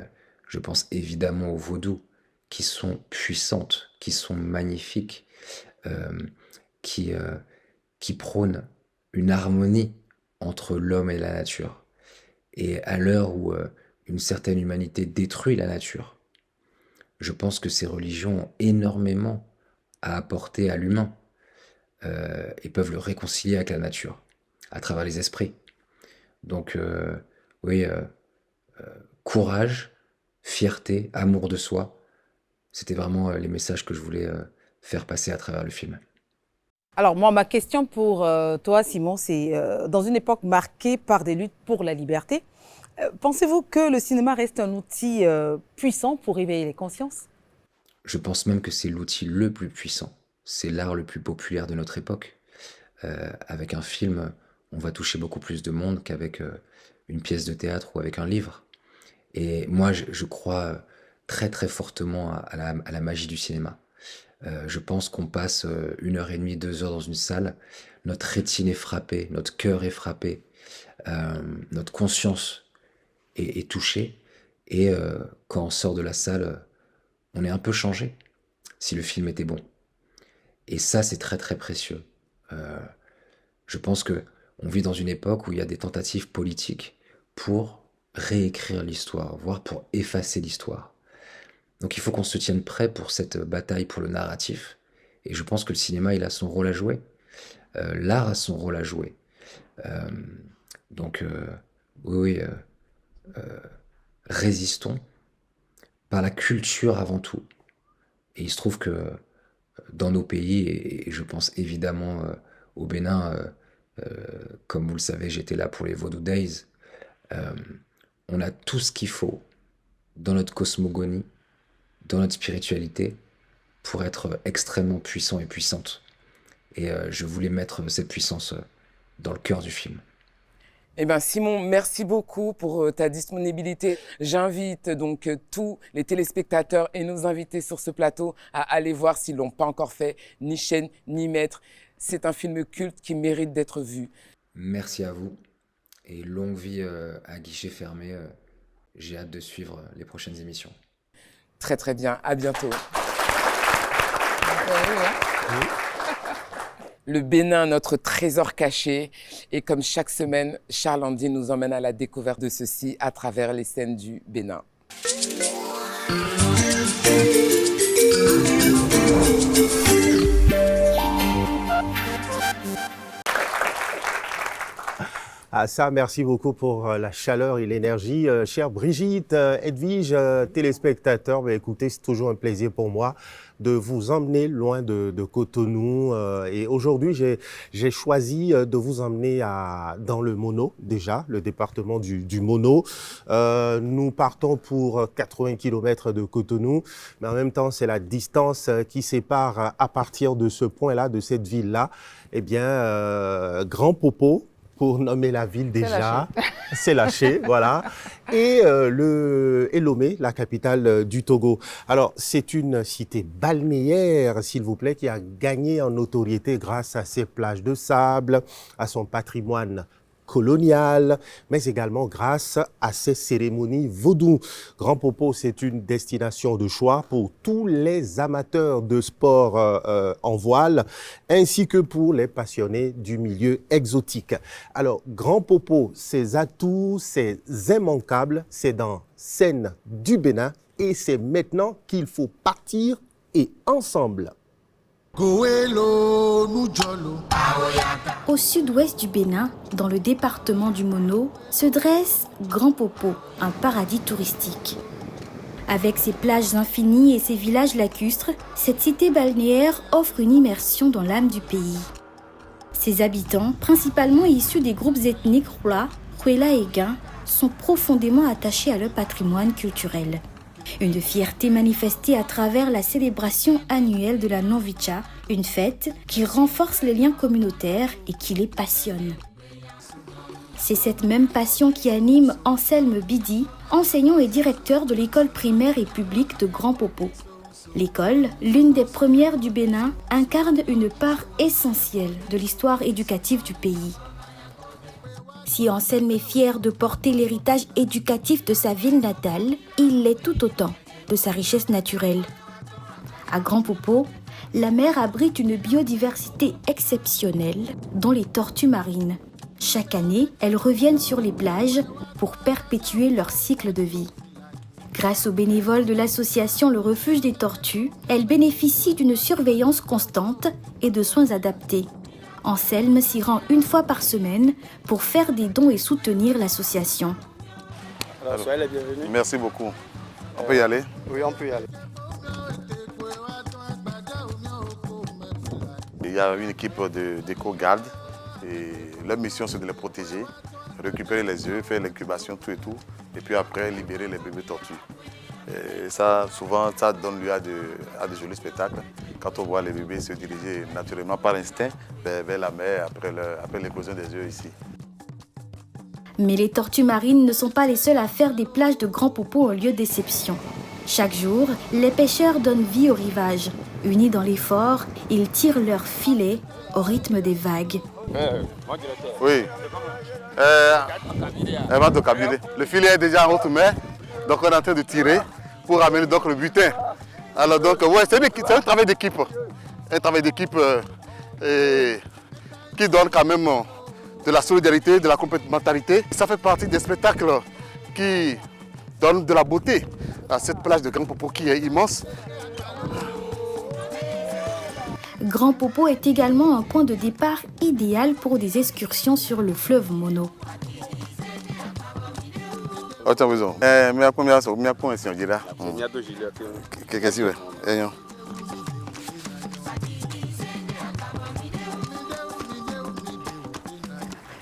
je pense évidemment au vaudou, qui sont puissantes, qui sont magnifiques, qui prônent une harmonie entre l'homme et la nature. Et à l'heure où une certaine humanité détruit la nature, je pense que ces religions ont énormément à apporter à l'humain et peuvent le réconcilier avec la nature, à travers les esprits. Donc, oui, courage, fierté, amour de soi, c'était vraiment les messages que je voulais faire passer à travers le film. Alors moi, ma question pour toi, Simon, c'est dans une époque marquée par des luttes pour la liberté, pensez-vous que le cinéma reste un outil puissant pour éveiller les consciences? Je pense même que c'est l'outil le plus puissant. C'est l'art le plus populaire de notre époque. Avec un film, on va toucher beaucoup plus de monde qu'avec une pièce de théâtre ou avec un livre. Et moi, je crois très très fortement à la magie du cinéma. Je pense qu'on passe 1h30, 2 heures dans une salle, notre rétine est frappée, notre cœur est frappé, notre conscience est touchée, et quand on sort de la salle, on est un peu changé, si le film était bon. Et ça, c'est très très précieux. Je pense que on vit dans une époque où il y a des tentatives politiques pour réécrire l'histoire, voire pour effacer l'histoire. Donc il faut qu'on se tienne prêt pour cette bataille pour le narratif. Et je pense que le cinéma, il a son rôle à jouer. L'art a son rôle à jouer. Oui, résistons par la culture avant tout. Et il se trouve que dans nos pays, et je pense évidemment au Bénin, comme vous le savez, j'étais là pour les Vodou Days, on a tout ce qu'il faut dans notre cosmogonie, dans notre spiritualité, pour être extrêmement puissant et puissante. Et je voulais mettre cette puissance dans le cœur du film. Eh bien, Simon, merci beaucoup pour ta disponibilité. J'invite donc tous les téléspectateurs et nos invités sur ce plateau à aller voir s'ils ne l'ont pas encore fait, ni Chaîne, ni Maître. C'est un film culte qui mérite d'être vu. Merci à vous et longue vie à guichet fermé. J'ai hâte de suivre les prochaines émissions. Très très bien, à bientôt. Le Bénin, notre trésor caché. Et comme chaque semaine, Charles Andy nous emmène à la découverte de ceci à travers les scènes du Bénin. Ah ça, merci beaucoup pour la chaleur et l'énergie. Chère Brigitte, Edwige, téléspectateurs, écoutez, c'est toujours un plaisir pour moi de vous emmener loin de Cotonou. Et aujourd'hui, j'ai choisi de vous emmener dans le Mono, déjà, le département du Mono. Nous partons pour 80 km de Cotonou, mais en même temps, c'est la distance qui sépare à partir de ce point-là, de cette ville-là, eh bien, Grand Popo, pour nommer la ville déjà, c'est lâché, voilà, et Lomé, la capitale du Togo. Alors, c'est une cité balnéaire, s'il vous plaît, qui a gagné en notoriété grâce à ses plages de sable, à son patrimoine coloniale, mais également grâce à ces cérémonies vaudou. Grand Popo, c'est une destination de choix pour tous les amateurs de sport en voile, ainsi que pour les passionnés du milieu exotique. Alors, Grand Popo, ses atouts, ses immanquables, c'est dans Seine du Bénin, et c'est maintenant qu'il faut partir et ensemble. Au sud-ouest du Bénin, dans le département du Mono, se dresse Grand Popo, un paradis touristique. Avec ses plages infinies et ses villages lacustres, cette cité balnéaire offre une immersion dans l'âme du pays. Ses habitants, principalement issus des groupes ethniques Hula, Huela et Guin, sont profondément attachés à leur patrimoine culturel. Une fierté manifestée à travers la célébration annuelle de la Novicha, une fête qui renforce les liens communautaires et qui les passionne. C'est cette même passion qui anime Anselme Bidi, enseignant et directeur de l'école primaire et publique de Grand Popo. L'école, l'une des premières du Bénin, incarne une part essentielle de l'histoire éducative du pays. Si Anselme est fier de porter l'héritage éducatif de sa ville natale, il l'est tout autant de sa richesse naturelle. À Grand Popo, la mer abrite une biodiversité exceptionnelle, dont les tortues marines. Chaque année, elles reviennent sur les plages pour perpétuer leur cycle de vie. Grâce aux bénévoles de l'association Le Refuge des Tortues, elles bénéficient d'une surveillance constante et de soins adaptés. Anselme s'y rend une fois par semaine pour faire des dons et soutenir l'association. Alors, soyez les bienvenus. Merci beaucoup. On peut y aller? Oui, on peut y aller. Il y a une équipe d'éco-gardes et leur mission c'est de les protéger, récupérer les œufs, faire l'incubation, tout et tout, et puis après libérer les bébés tortues. Et ça, souvent, ça donne lieu à de jolis spectacles. Quand on voit les bébés se diriger naturellement par instinct vers la mer après l'éclosion des œufs ici. Mais les tortues marines ne sont pas les seules à faire des plages de Grand Popo un lieu d'exception. Chaque jour, les pêcheurs donnent vie au rivage. Unis dans l'effort, ils tirent leurs filets au rythme des vagues. Oui. Le filet est déjà en haute mer, donc on est en train de tirer pour amener donc le butin. Alors donc, ouais, c'est un travail d'équipe. Un travail d'équipe qui donne quand même de la solidarité, de la complémentarité. Ça fait partie des spectacles qui donnent de la beauté à cette plage de Grand Popo qui est immense. Grand Popo est également un point de départ idéal pour des excursions sur le fleuve Mono.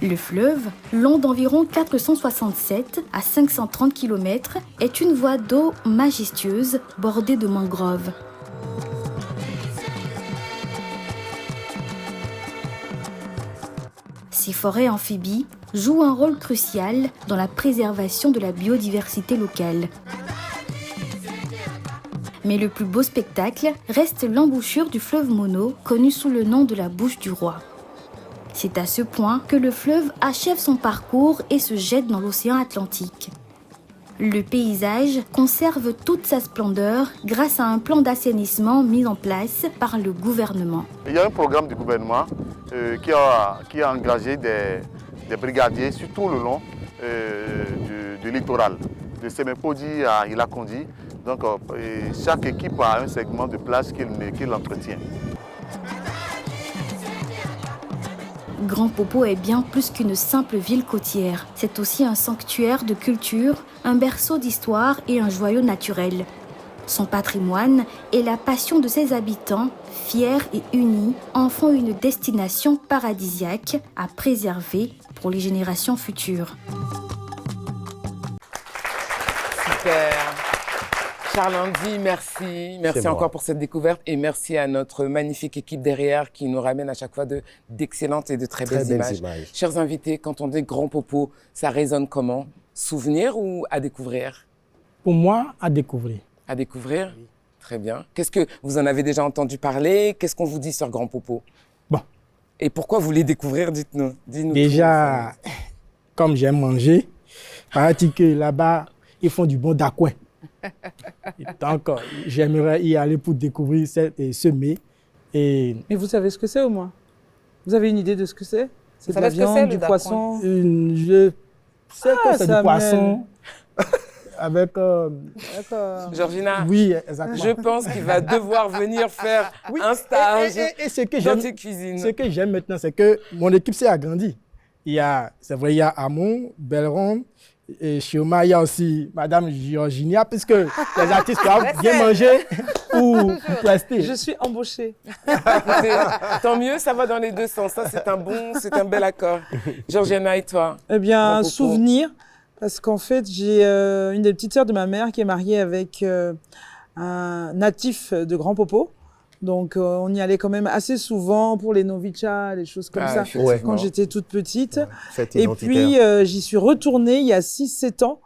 Le fleuve, long d'environ 467 à 530 km, est une voie d'eau majestueuse bordée de mangroves. Ces forêts amphibies jouent un rôle crucial dans la préservation de la biodiversité locale. Mais le plus beau spectacle reste l'embouchure du fleuve Mono, connu sous le nom de la Bouche du Roi. C'est à ce point que le fleuve achève son parcours et se jette dans l'océan Atlantique. Le paysage conserve toute sa splendeur grâce à un plan d'assainissement mis en place par le gouvernement. Il y a un programme du gouvernement qui a engagé des brigadiers sur tout le long du littoral, de Semepodi à Ilakondi. Donc chaque équipe a un segment de plage qu'il entretient. Grand Popo est bien plus qu'une simple ville côtière. C'est aussi un sanctuaire de culture, un berceau d'histoire et un joyau naturel. Son patrimoine et la passion de ses habitants, fiers et unis, en font une destination paradisiaque à préserver pour les générations futures. Super. Charles-Andy, merci. Merci encore pour cette découverte et merci à notre magnifique équipe derrière qui nous ramène à chaque fois d'excellentes et de très belles images. Chers invités, quand on dit Grand Popo, ça résonne comment? Souvenir ou à découvrir? Pour moi, à découvrir. À découvrir? Oui. Très bien. Qu'est-ce que vous en avez déjà entendu parler? Qu'est-ce qu'on vous dit sur Grand Popo? Bon. Et pourquoi vous voulez découvrir? Dites-nous. Déjà, comme j'aime manger, paraît-il que là-bas, ils font du bon dacouin. Donc, j'aimerais y aller pour découvrir ce mets. Mais vous savez ce que c'est au moins? Vous avez une idée de ce que c'est? C'est de la viande, du poisson? Je sais que c'est du poisson. Avec... Georgina, oui, exactement. Je pense qu'il va devoir venir faire un stage dans tes cuisines. Ce que j'aime maintenant, c'est que mon équipe s'est agrandie. C'est vrai, il y a Amon, Belron, et Chioma, il y a aussi Madame Georgina, puisque les artistes doivent bien manger pour rester. Je suis embauchée. Écoutez, tant mieux, ça va dans les deux sens. Ça, c'est un bel accord. Georgina, et toi? Eh bien, un souvenir. Parce qu'en fait, j'ai une des petites sœurs de ma mère qui est mariée avec un natif de Grand Popo. Donc, on y allait quand même assez souvent pour les novichas, les choses comme ça, quand j'étais toute petite. Et puis, j'y suis retournée il y a 6-7 ans,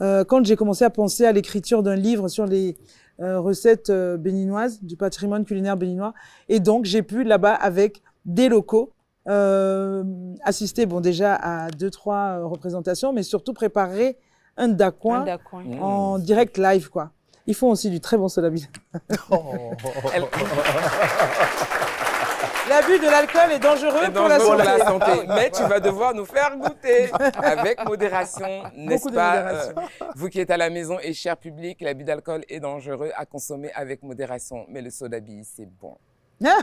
quand j'ai commencé à penser à l'écriture d'un livre sur les recettes béninoises, du patrimoine culinaire béninois. Et donc, j'ai pu, là-bas, avec des locaux, assister déjà à 2-3 représentations, mais surtout préparer un dacouin en direct live, quoi. Ils font aussi du très bon sodabi. L'abus de l'alcool est dangereux pour la santé. Mais tu vas devoir nous faire goûter avec modération, n'est-ce pas? Vous qui êtes à la maison et cher public, l'abus d'alcool est dangereux à consommer avec modération. Mais le sodabi, c'est bon. Ah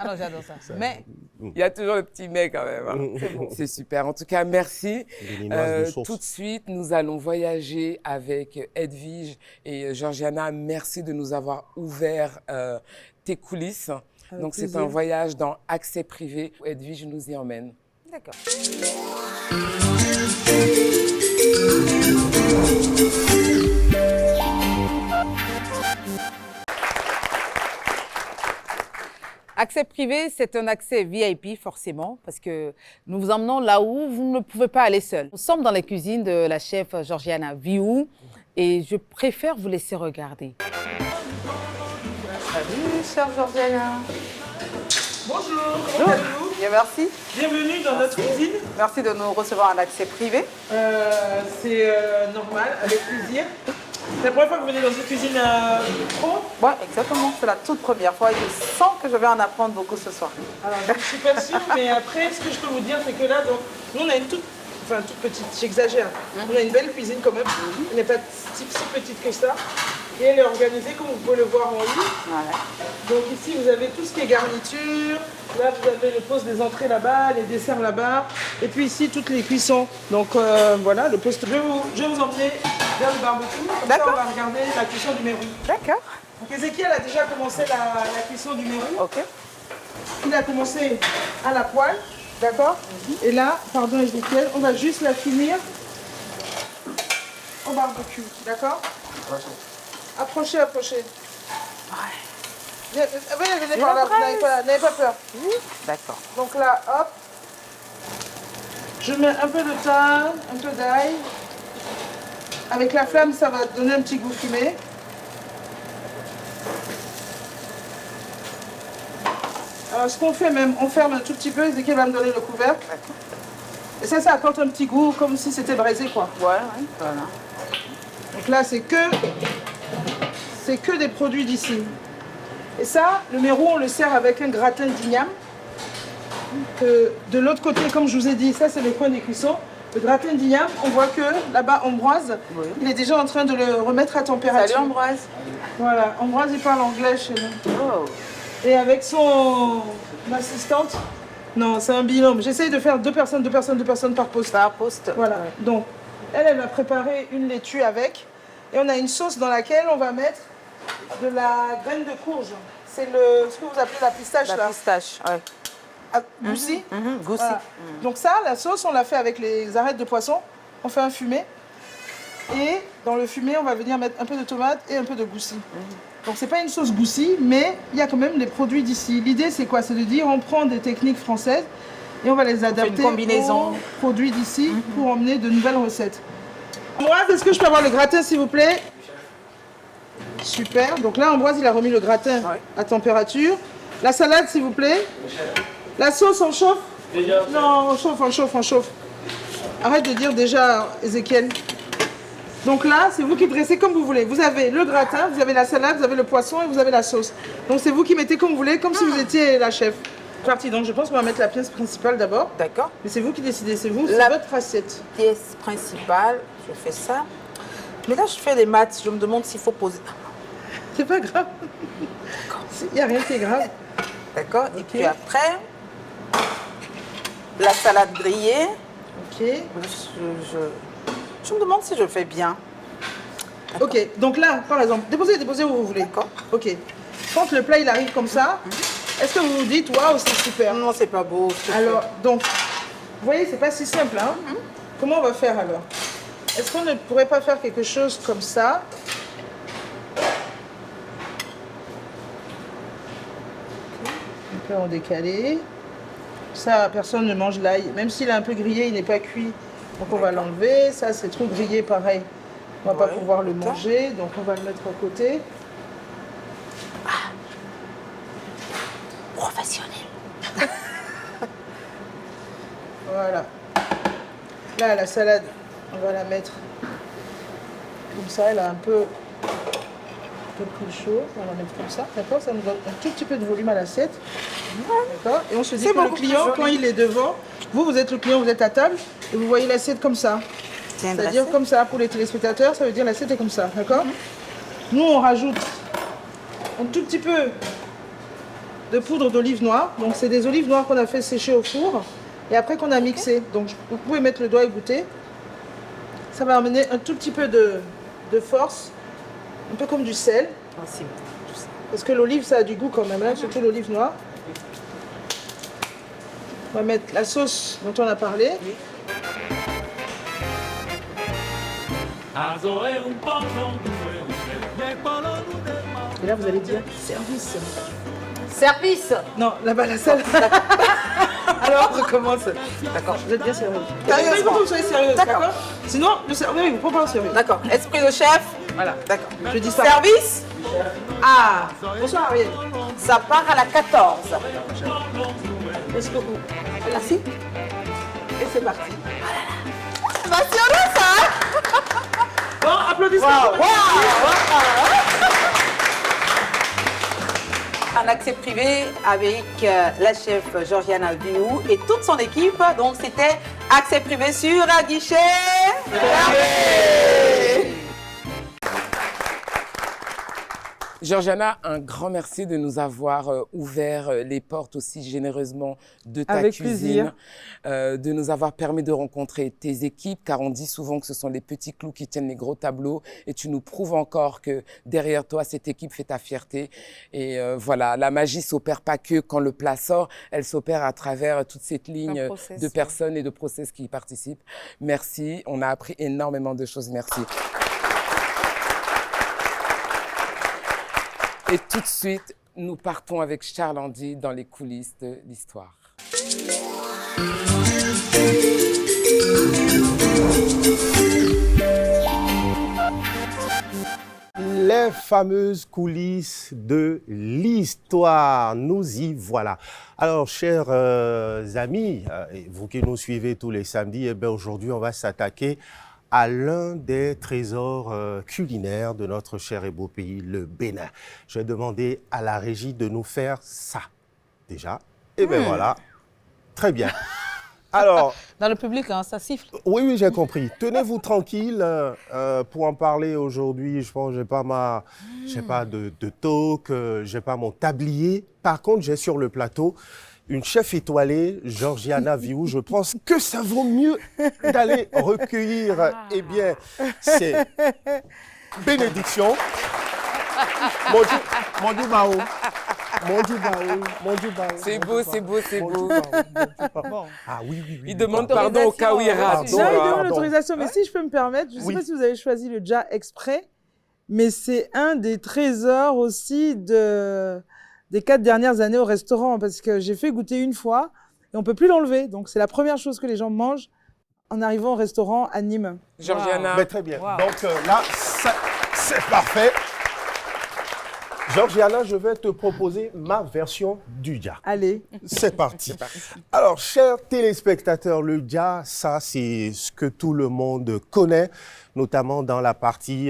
non, j'adore ça. Mais il y a toujours le petit mais quand même. Hein. C'est bon. C'est super. En tout cas, merci. Tout de suite, nous allons voyager avec Edwige et Georgiana. Merci de nous avoir ouvert tes coulisses. Avec Donc, c'est un voyage dans accès privé. Edwige nous y emmène. D'accord. Accès privé, c'est un accès VIP forcément, parce que nous vous emmenons là où vous ne pouvez pas aller seul. Nous sommes dans la cuisine de la chef Georgiana Viou et je préfère vous laisser regarder. Salut, chère Georgiana. Bonjour, comment allez-vous? Bien, merci. Bienvenue dans notre cuisine. Merci de nous recevoir en accès privé. C'est normal, avec plaisir. C'est la première fois que vous venez dans une cuisine pro? Oui, exactement. C'est la toute première fois et je sens que je vais en apprendre beaucoup ce soir. Alors, je ne suis pas sûre, mais après, ce que je peux vous dire, c'est que là, donc, nous, on a une toute petite, j'exagère. On a une belle cuisine quand même. Elle n'est pas si petite que ça. Et elle est organisée comme vous pouvez le voir en haut. Donc ici, vous avez tout ce qui est garniture. Là, vous avez le poste des entrées là-bas, les desserts là-bas. Et puis ici, toutes les cuissons. Donc voilà, le poste. Je vais vous emmener vers le barbecue. D'accord. On va regarder la cuisson du mérou. D'accord. Donc Ézéchiel a déjà commencé la cuisson du mérou. Ok. Il a commencé à la poêle. D'accord. Et là, pardon Ézéchiel, on va juste la finir au barbecue. D'accord. Approchez, approchez. Ouais. Venez par là, n'avez pas peur. D'accord. Donc là, hop. Je mets un peu de thym, un peu d'ail. Avec la flamme, ça va donner un petit goût fumé. Alors, ce qu'on fait même, on ferme un tout petit peu, Ézéchiel va me donner le couvercle. Et ça apporte un petit goût comme si c'était braisé, quoi. Voilà. Donc là, c'est que des produits d'ici. Et ça, le mérou, on le sert avec un gratin d'igname. De l'autre côté, comme je vous ai dit, ça, c'est le coin des cuissons. Le gratin d'igname, on voit que là-bas, Ambroise, il est déjà en train de le remettre à température. Salut Ambroise. Voilà, Ambroise, il parle anglais chez nous. Oh. Et avec son assistante, non, c'est un binôme. J'essaye de faire deux personnes par poste. Par poste. Voilà, donc elle va préparer une laitue avec. Et on a une sauce dans laquelle on va mettre de la graine de courge. C'est ce que vous appelez la pistache. La pistache, oui. Goussi. Goussi. Voilà. Donc ça, la sauce, on l'a fait avec les arêtes de poisson. On fait un fumé. Et dans le fumé, on va venir mettre un peu de tomate et un peu de goussi. Donc c'est pas une sauce goussi, mais il y a quand même les produits d'ici. L'idée, c'est quoi? C'est de dire, on prend des techniques françaises et on va les adapter aux produits d'ici pour emmener de nouvelles recettes. Ambroise, est-ce que je peux avoir le gratin, s'il vous plaît? Super. Donc là, Ambroise, il a remis le gratin à température. La salade, s'il vous plaît. La sauce, on chauffe? Non, on chauffe. arrête de dire déjà, Ézéchiel. Donc là, c'est vous qui dressez comme vous voulez. Vous avez le gratin, vous avez la salade, vous avez le poisson et vous avez la sauce. Donc c'est vous qui mettez comme vous voulez, comme si vous étiez la chef. Parti. Donc je pense qu'on va mettre la pièce principale d'abord. D'accord. Mais c'est vous qui décidez, c'est vous, c'est votre assiette. Pièce principale, je fais ça. Mais là, je fais les maths, je me demande s'il faut poser. C'est pas grave. Il n'y a rien qui est grave. D'accord. Et puis après, la salade grillée. Ok. Je me demande si je fais bien. Ok, donc là, par exemple, déposez où vous voulez. D'accord. Ok. Quand le plat il arrive comme ça, est-ce que vous vous dites waouh, c'est super? Non, c'est pas beau. Alors, donc, vous voyez, c'est pas si simple, hein? Comment on va faire alors? Est-ce qu'on ne pourrait pas faire quelque chose comme ça? Un peu en décalé. Ça, personne ne mange l'ail. Même s'il est un peu grillé, il n'est pas cuit. Donc on va l'enlever. Ça, c'est trop grillé, pareil. On ne va pas pouvoir le manger. Donc on va le mettre à côté. Professionnel. Voilà. Là, la salade, on va la mettre comme ça. Elle a un peu plus chaud. On va la mettre comme ça. D'accord? Ça nous donne un tout petit peu de volume à l'assiette. D'accord? Et on se dit que le client, quand il est devant, vous êtes le client, vous êtes à table, et vous voyez l'assiette comme ça. C'est-à-dire comme ça pour les téléspectateurs, ça veut dire l'assiette est comme ça. D'accord? Nous, on rajoute un tout petit peu de poudre d'olive noire. Donc, c'est des olives noires qu'on a fait sécher au four et après qu'on a mixé. Donc, vous pouvez mettre le doigt et goûter. Ça va amener un tout petit peu de force, un peu comme du sel. Parce que l'olive, ça a du goût quand même, hein, surtout l'olive noire. On va mettre la sauce dont on a parlé. Et là, vous allez dire service. Service. Non, là-bas, la salle. Alors, on recommence. D'accord, vous êtes bien sérieux. Il faut que vous soyez sérieux, d'accord? Sinon, le service, vous ne pouvez pas sérieux. D'accord. Esprit de chef. Voilà. D'accord. Je dis ça. Service. Ah. Bonsoir, Ariel. Ça part à la 14. Est-ce que vous... Merci. Et c'est parti. C'est passionnant, ça. Bon, applaudissements. Un accès privé avec la chef Georgiana Viou et toute son équipe. Donc, c'était accès privé sur un guichet fermé. Georgiana, un grand merci de nous avoir ouvert les portes aussi généreusement de ta Avec cuisine, plaisir. de nous avoir permis de rencontrer tes équipes, car on dit souvent que ce sont les petits clous qui tiennent les gros tableaux, et tu nous prouves encore que derrière toi, cette équipe fait ta fierté. Et voilà, la magie s'opère pas que quand le plat sort, elle s'opère à travers toute cette ligne de personnes et de process qui y participent. Merci, on a appris énormément de choses, merci. Et tout de suite, nous partons avec Charles Andy dans les coulisses de l'histoire. Les fameuses coulisses de l'histoire, nous y voilà. Alors, chers amis, vous qui nous suivez tous les samedis, eh bien, aujourd'hui, on va s'attaquer à l'un des trésors culinaires de notre cher et beau pays, le Bénin. Je vais demander à la régie de nous faire ça, déjà. Et bien voilà, très bien. Alors, dans le public, hein, ça siffle. Oui, j'ai compris. Tenez-vous tranquille pour en parler aujourd'hui. Je pense que j'ai pas de talk, j'ai pas mon tablier. Par contre, j'ai sur le plateau une chef étoilée, Georgiana Viou. Je pense que ça vaut mieux d'aller recueillir, eh bien, ces bénédictions. Mon Dieu, Bao. C'est beau, c'est beau, c'est beau. Ah oui. Il demande pardon au cas où il rate. Non, il demande l'autorisation, mais si je peux me permettre, je ne sais pas si vous avez choisi le Ja exprès, mais c'est un des trésors aussi des 4 dernières années au restaurant, parce que j'ai fait goûter une fois et on ne peut plus l'enlever. Donc c'est la première chose que les gens mangent en arrivant au restaurant à Nîmes. Georgiana. Mais très bien. Donc là, c'est parfait. Georgiana, je vais te proposer ma version du dja. Allez. C'est parti. Alors, chers téléspectateurs, le dja, ça, c'est ce que tout le monde connaît, notamment dans la partie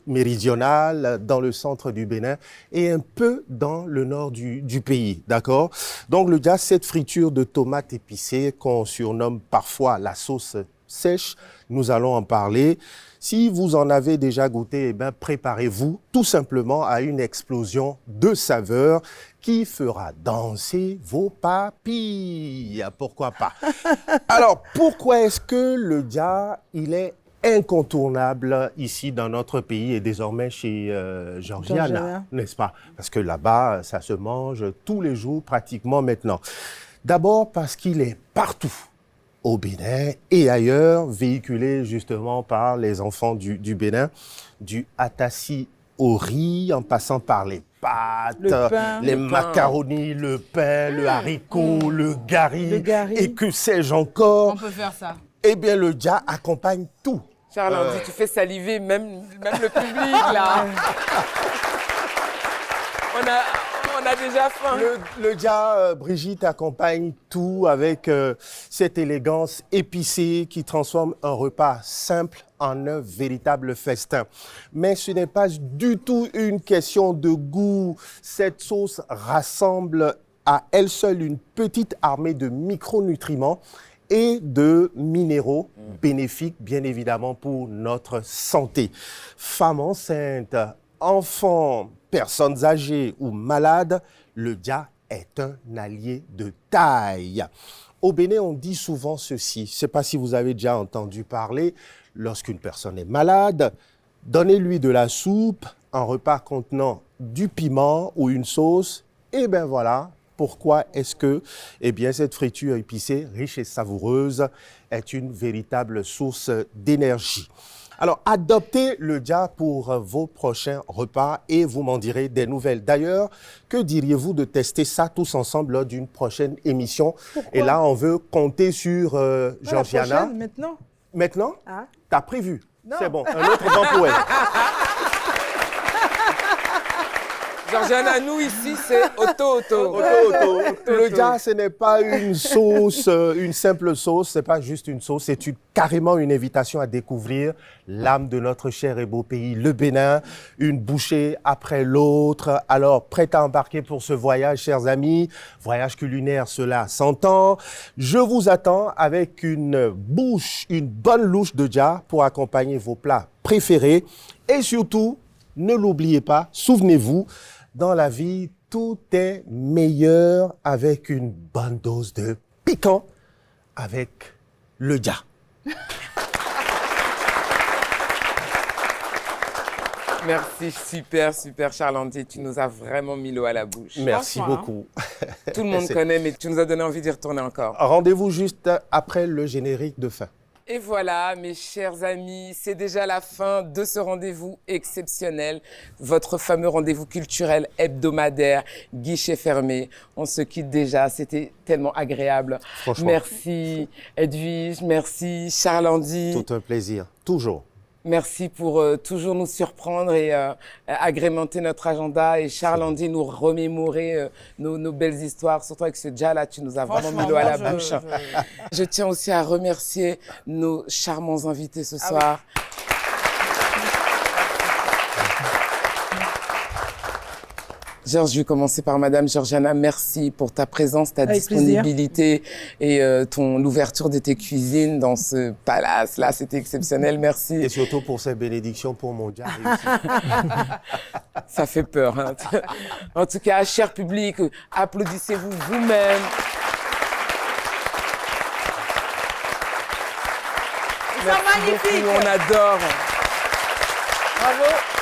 méridionale, dans le centre du Bénin et un peu dans le nord du pays, d'accord? Donc, le dja, cette friture de tomates épicées qu'on surnomme parfois la sauce sèche, nous allons en parler. Si vous en avez déjà goûté, eh bien, préparez-vous tout simplement à une explosion de saveurs qui fera danser vos papilles. Pourquoi pas? Alors, pourquoi est-ce que le dja, il est incontournable ici dans notre pays et désormais chez Georgiana, n'est-ce pas? Parce que là-bas, ça se mange tous les jours pratiquement maintenant. D'abord parce qu'il est partout au Bénin et ailleurs, véhiculé justement par les enfants du Bénin, du atassi au riz, en passant par les pâtes, les macaronis, le pain, le haricot, le gari, et que sais-je encore. On peut faire ça. Eh bien, le dja accompagne tout. Charles, tu fais saliver même le public, là. On a déjà faim. Le dja, Brigitte, accompagne tout avec cette élégance épicée qui transforme un repas simple en un véritable festin. Mais ce n'est pas du tout une question de goût. Cette sauce rassemble à elle seule une petite armée de micronutriments et de minéraux bénéfiques, bien évidemment, pour notre santé. Femmes enceintes, enfants, personnes âgées ou malades, le dja est un allié de taille. Au Bénin, on dit souvent ceci, je ne sais pas si vous avez déjà entendu parler, lorsqu'une personne est malade, donnez-lui de la soupe, un repas contenant du piment ou une sauce, et bien voilà. Pourquoi est-ce que cette friture épicée, riche et savoureuse, est une véritable source d'énergie? Alors, adoptez le dja pour vos prochains repas et vous m'en direz des nouvelles. D'ailleurs, que diriez-vous de tester ça tous ensemble lors d'une prochaine émission? Pourquoi? Et là, on veut compter sur Georgiana. La prochaine, maintenant? Maintenant? Ah. T'as prévu? C'est bon, un autre vent pour elle. Georgiana, nous ici, c'est auto. Le dja, ce n'est pas une sauce, une simple sauce, c'est pas juste une sauce, c'est carrément une invitation à découvrir l'âme de notre cher et beau pays, le Bénin, une bouchée après l'autre. Alors, prêt à embarquer pour ce voyage, chers amis, voyage culinaire, cela s'entend. Je vous attends avec une bonne louche de dja pour accompagner vos plats préférés. Et surtout, ne l'oubliez pas, souvenez-vous, dans la vie, tout est meilleur avec une bonne dose de piquant avec le dja. Merci, super, Charles-Andy. Tu nous as vraiment mis l'eau à la bouche. Merci beaucoup. Tout le monde connaît, mais tu nous as donné envie d'y retourner encore. Rendez-vous juste après le générique de fin. Et voilà, mes chers amis, c'est déjà la fin de ce rendez-vous exceptionnel, votre fameux rendez-vous culturel hebdomadaire, guichet fermé. On se quitte déjà, c'était tellement agréable. Franchement. Merci Edwige, merci Charles-Andy. Tout un plaisir, toujours. Merci pour toujours nous surprendre et agrémenter notre agenda. Et Charles-Andy nous remémorer nos belles histoires. Surtout avec ce dja là, tu nous as vraiment mis l'eau à la bouche. Je tiens aussi à remercier nos charmants invités ce soir. Oui. Georges, je vais commencer par Madame Georgiana. Merci pour ta présence, ta disponibilité et l'ouverture de tes cuisines dans ce palace-là. C'était exceptionnel. Merci. Et surtout pour ces bénédictions pour mon dja. Ça fait peur. Hein. En tout cas, cher public, applaudissez-vous vous-même. C'est magnifique. Beaucoup, on adore. Bravo.